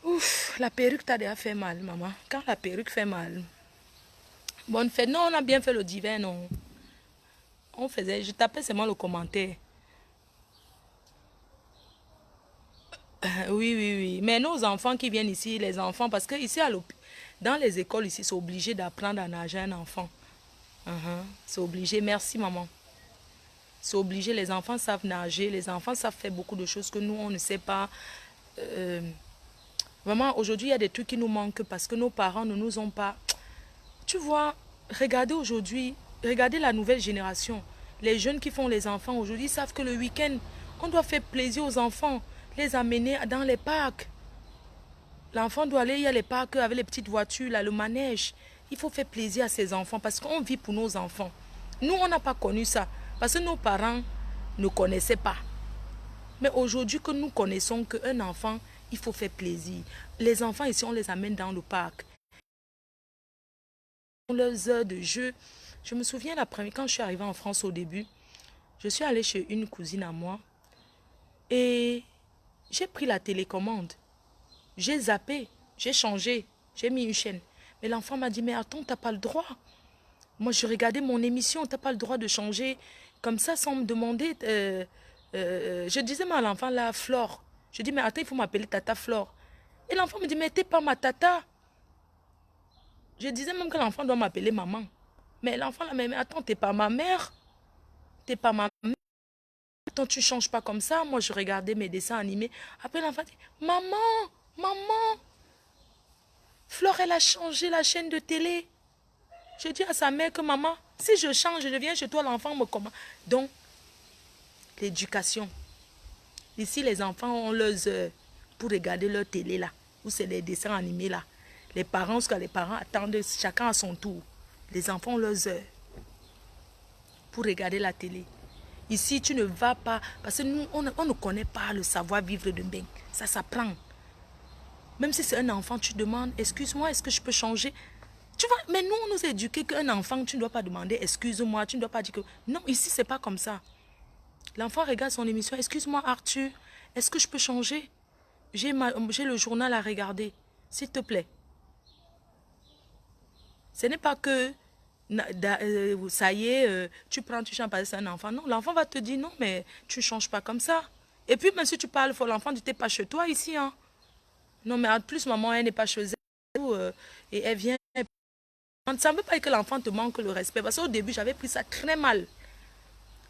Ouf, la perruque t'a déjà fait mal, maman. Quand la perruque fait mal. Bonne fête. Non, on a bien fait le divin, non. On faisait, je tapais seulement le commentaire. Oui, oui, oui. Mais nos enfants qui viennent ici, les enfants, parce que ici, dans les écoles, ici, c'est obligé d'apprendre à nager un enfant. C'est obligé. Merci, maman. C'est obligé. Les enfants savent nager. Les enfants savent faire beaucoup de choses que nous, on ne sait pas. Euh, Vraiment, aujourd'hui, il y a des trucs qui nous manquent parce que nos parents ne nous ont pas. Tu vois, regardez aujourd'hui, regardez la nouvelle génération. Les jeunes qui font les enfants aujourd'hui savent que le week-end, on doit faire plaisir aux enfants, les amener dans les parcs. L'enfant doit aller, il y a les parcs avec les petites voitures, là, le manège. Il faut faire plaisir à ses enfants parce qu'on vit pour nos enfants. Nous, on n'a pas connu ça parce que nos parents ne connaissaient pas. Mais aujourd'hui que nous connaissons qu'un enfant, il faut faire plaisir. Les enfants ici, on les amène dans le parc. Leurs heures de jeu. Je me souviens quand je suis arrivée en France au début, je suis allée chez une cousine à moi et j'ai pris la télécommande. J'ai zappé, j'ai changé, j'ai mis une chaîne. Mais l'enfant m'a dit, mais attends, t'as pas le droit. Moi, je regardais mon émission, t'as pas le droit de changer comme ça sans me demander. Je disais à l'enfant, là, Flore. Je dis, mais attends, il faut m'appeler Tata Flore. Et l'enfant me dit, mais t'es pas ma tata. Je disais même que l'enfant doit m'appeler maman. Mais l'enfant là, mais attends, t'es pas ma mère. T'es pas ma mère. Attends, tu changes pas comme ça. Moi, je regardais mes dessins animés. Après, l'enfant dit, maman, maman, Flore, elle a changé la chaîne de télé. Je dis à sa mère que maman, si je change, je viens chez toi, l'enfant me commande. Donc, l'éducation. Ici, les enfants ont leurs heures pour regarder leur télé là, où c'est les dessins animés là. Les parents, ce que les parents attendent, chacun à son tour. Les enfants ont leurs heures pour regarder la télé. Ici, tu ne vas pas, parce que nous, on ne connaît pas le savoir-vivre de Mbeng. Ça s'apprend. Même si c'est un enfant, tu demandes, excuse-moi, est-ce que je peux changer? Tu vois, mais nous, on nous a éduqué qu'un enfant, tu ne dois pas demander, excuse-moi, tu ne dois pas dire que... Non, ici, c'est pas comme ça. L'enfant regarde son émission, excuse-moi Arthur, est-ce que je peux changer? J'ai le journal à regarder, s'il te plaît. Ce n'est pas que ça y est, tu prends, tu changes parce que c'est un enfant. Non, l'enfant va te dire non, mais tu ne changes pas comme ça. Et puis, même si tu parles pour l'enfant, tu n'es pas chez toi ici. Hein. Non, mais en plus, maman, elle n'est pas chez elle. Et elle vient. Ça ne veut pas dire que l'enfant te manque le respect. Parce qu'au début, j'avais pris ça très mal.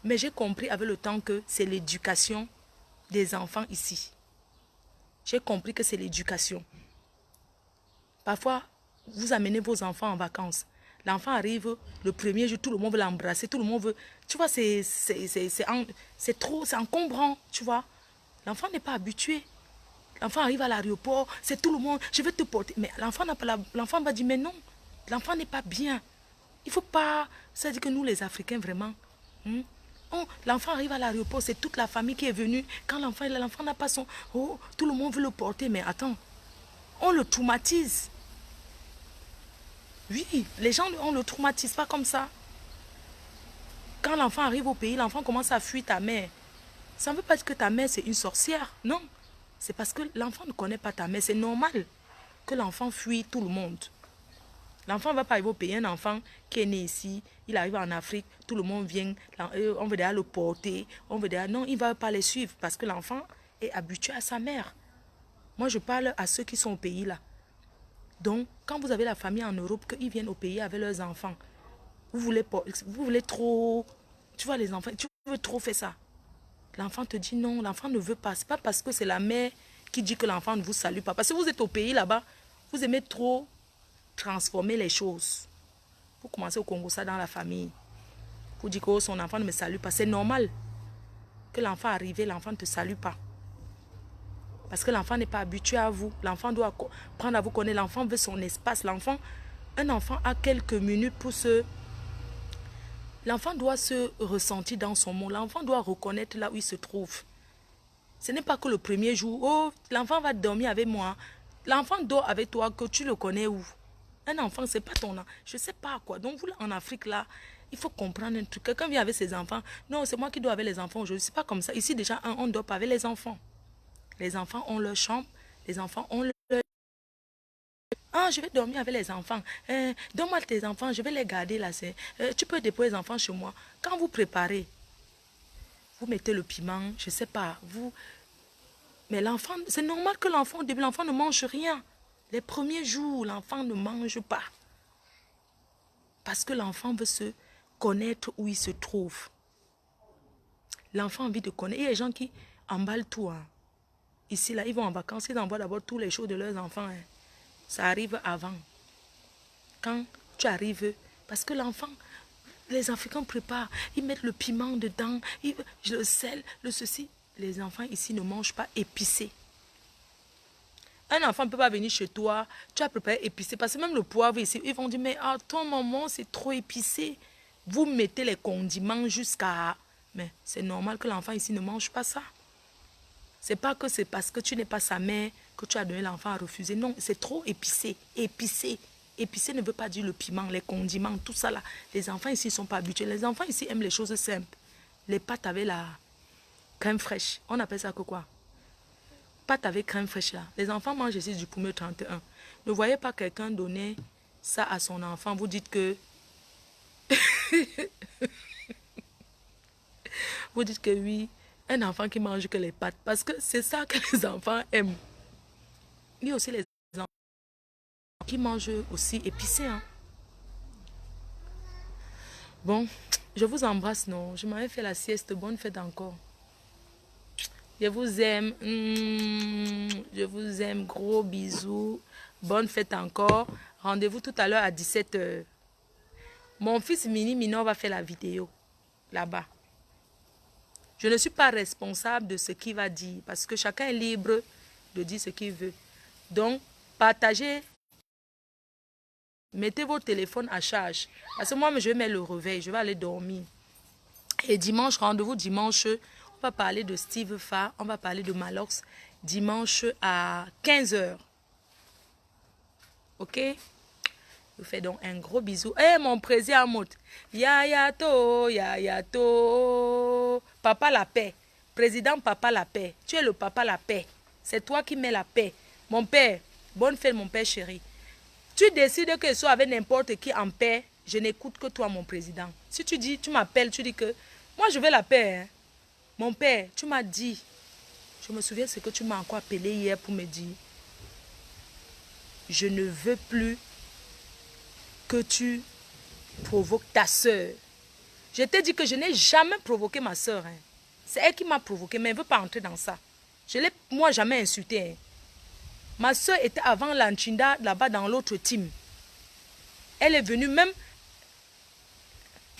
Mais j'ai compris avec le temps que c'est l'éducation des enfants ici. J'ai compris que c'est l'éducation. Parfois, vous amenez vos enfants en vacances. L'enfant arrive le premier jour, tout le monde veut l'embrasser, tout le monde veut... Tu vois, c'est trop, c'est encombrant, tu vois. L'enfant n'est pas habitué. L'enfant arrive à l'aéroport, c'est tout le monde, je vais te porter. Mais l'enfant va dire, mais non, l'enfant n'est pas bien. Il ne faut pas... Ça dit que nous, les Africains, vraiment... l'enfant arrive à l'aéroport, c'est toute la famille qui est venue. Quand l'enfant n'a pas son... Oh, tout le monde veut le porter, mais attends, on le traumatise. Oui, les gens, on ne le traumatise pas comme ça. Quand l'enfant arrive au pays, l'enfant commence à fuir ta mère. Ça ne veut pas dire que ta mère, c'est une sorcière. Non. C'est parce que l'enfant ne connaît pas ta mère. C'est normal que l'enfant fuit tout le monde. L'enfant ne va pas arriver au pays. Un enfant qui est né ici, il arrive en Afrique, tout le monde vient, on veut déjà le porter. Non, il ne va pas les suivre parce que l'enfant est habitué à sa mère. Moi, je parle à ceux qui sont au pays là. Donc, quand vous avez la famille en Europe, qu'ils viennent au pays avec leurs enfants, vous voulez trop... Tu vois les enfants, tu veux trop faire ça. L'enfant te dit non, l'enfant ne veut pas. Ce n'est pas parce que c'est la mère qui dit que l'enfant ne vous salue pas. Parce que vous êtes au pays là-bas, vous aimez trop transformer les choses. Vous commencez au Congo, ça dans la famille. Vous dites que son enfant ne me salue pas. C'est normal que l'enfant arrive, l'enfant ne te salue pas. Parce que l'enfant n'est pas habitué à vous. L'enfant doit prendre à vous connaître. L'enfant veut son espace. Un enfant a quelques minutes pour se... L'enfant doit se ressentir dans son monde. L'enfant doit reconnaître là où il se trouve. Ce n'est pas que le premier jour, oh, l'enfant va dormir avec moi. L'enfant dort avec toi, que tu le connais où? Un enfant, c'est pas ton enfant. Je ne sais pas quoi. Donc, vous, en Afrique, là, il faut comprendre un truc. Quelqu'un vient avec ses enfants. Non, c'est moi qui dors avec les enfants aujourd'hui. C'est pas comme ça. Ici, déjà, on ne dort pas avec les enfants. Les enfants ont leur chambre. Les enfants ont leur Ah, je vais dormir avec les enfants. Donne-moi tes enfants, je vais les garder là. Tu peux déposer les enfants chez moi. Quand vous préparez, vous mettez le piment, je ne sais pas, vous... Mais l'enfant, c'est normal que l'enfant, au début, l'enfant ne mange rien. Les premiers jours, l'enfant ne mange pas. Parce que l'enfant veut se connaître où il se trouve. L'enfant a envie de connaître. Il y a des gens qui emballent tout. Hein. Ici, là, ils vont en vacances, ils envoient d'abord tous les choses de leurs enfants. Hein. Ça arrive avant. Quand tu arrives, parce que l'enfant, les Africains préparent, ils mettent le piment dedans, le sel, le ceci. Les enfants ici ne mangent pas épicé. Un enfant ne peut pas venir chez toi, tu as préparé épicé, parce que même le poivre ici, ils vont dire, mais à ton maman, c'est trop épicé. Vous mettez les condiments jusqu'à... Mais c'est normal que l'enfant ici ne mange pas ça. C'est pas que c'est parce que tu n'es pas sa mère que tu as donné l'enfant à refuser. Non, c'est trop épicé. Épicé. Épicé ne veut pas dire le piment, les condiments, tout ça là. Les enfants ici ne sont pas habitués. Les enfants ici aiment les choses simples. Les pâtes avec la crème fraîche. On appelle ça que quoi? Pâte avec crème fraîche là. Les enfants mangent ici du Poumé 31. Ne voyez pas quelqu'un donner ça à son enfant. Vous dites que... vous dites que oui, un enfant qui mange que les pâtes. Parce que c'est ça que les enfants aiment. Il y a aussi les enfants qui mangent aussi épicé. Hein. Bon, je vous embrasse, non. Je m'avais fait la sieste. Bonne fête encore. Je vous aime. Je vous aime. Gros bisous. Bonne fête encore. Rendez-vous tout à l'heure à 17 h. Mon fils Mini Minor va faire la vidéo. Là-bas. Je ne suis pas responsable de ce qu'il va dire. Parce que chacun est libre de dire ce qu'il veut. Donc, partagez. Mettez vos téléphones à charge. Parce que moi, je vais mettre le réveil. Je vais aller dormir. Et dimanche, rendez-vous dimanche. On va parler de Steve Fa. On va parler de Malox. Dimanche à 15 h. Ok? Je vous fais donc un gros bisou. Eh, mon président Amout. Yayato, yayato. Papa la paix. Président Papa la paix. Tu es le Papa la paix. C'est toi qui mets la paix. Mon père, bonne fête, mon père chéri. Tu décides que je sois avec n'importe qui en paix, je n'écoute que toi, mon président. Si tu dis, tu m'appelles, tu dis que moi je veux la paix. Hein. Mon père, tu m'as dit, je me souviens ce que tu m'as encore appelé hier pour me dire. Je ne veux plus que tu provoques ta soeur. Je t'ai dit que je n'ai jamais provoqué ma soeur. Hein. C'est elle qui m'a provoqué, mais elle ne veut pas entrer dans ça. Je ne l'ai, moi, jamais insulté. Hein. Ma soeur était avant l'Anchinda, là-bas dans l'autre team. Elle est venue même...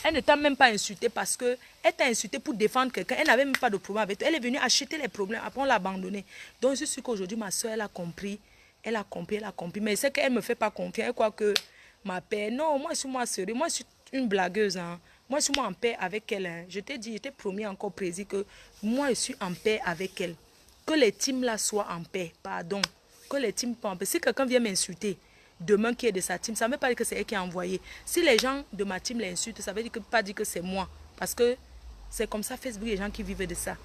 Elle ne t'a même pas insulté parce que elle t'a insulté pour défendre quelqu'un. Elle n'avait même pas de problème avec toi. Elle est venue acheter les problèmes. Après, on l'a abandonnée. Donc, je suis qu'aujourd'hui, ma soeur, elle a compris. Elle a compris, elle a compris. Mais c'est qu'elle ne me fait pas confiance. Elle croit que ma paix... Non, moi, je suis moi sérieux. Moi, je suis une blagueuse. Hein. Moi, je suis moi en paix avec elle. Hein. Je t'ai dit, je t'ai promis encore, président, que moi, je suis en paix avec elle. Que les teams là soient en paix. Pardon. Que les teams soient en paix. Si quelqu'un vient m'insulter, demain qui est de sa team, ça ne veut pas dire que c'est elle qui a envoyé. Si les gens de ma team l'insultent, ça veut dire que, pas dire que c'est moi. Parce que c'est comme ça Facebook, les gens qui vivent de ça.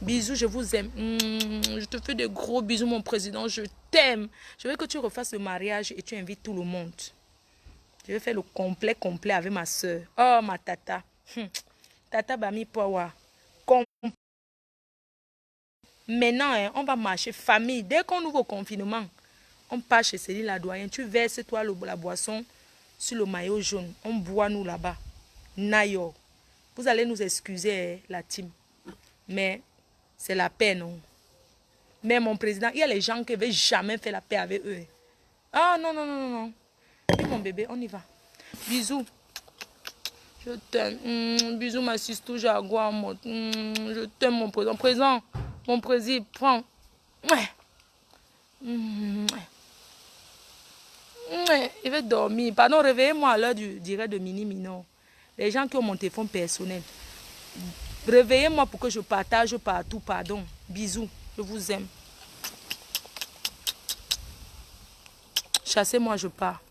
Bisous, je vous aime. Je te fais de gros bisous, mon président. Je t'aime. Je veux que tu refasses le mariage et tu invites tout le monde. Je vais faire le complet avec ma soeur. Oh, ma tata. Tata Bami Powa. Maintenant, hein, on va marcher famille. Dès qu'on ouvre au confinement, on part chez Céline la doyen. Tu verses toi la boisson sur le maillot jaune. On boit nous là-bas. Nayo. Vous allez nous excuser, hein, la team. Mais c'est la paix, non? Mais mon président, il y a les gens qui ne veulent jamais faire la paix avec eux. Ah non, non, non, non, non. Oui, mon bébé, on y va. Bisous. Je t'aime. Bisous, ma sister Jaguar. Je t'aime, mon président. Présent. Mon président, prends. Il va dormir. Pardon, réveillez-moi à l'heure du direct de Mini Minor. Les gens qui ont mon téléphone personnel. Réveillez-moi pour que je partage partout. Pardon. Bisous. Je vous aime. Chassez-moi, je pars.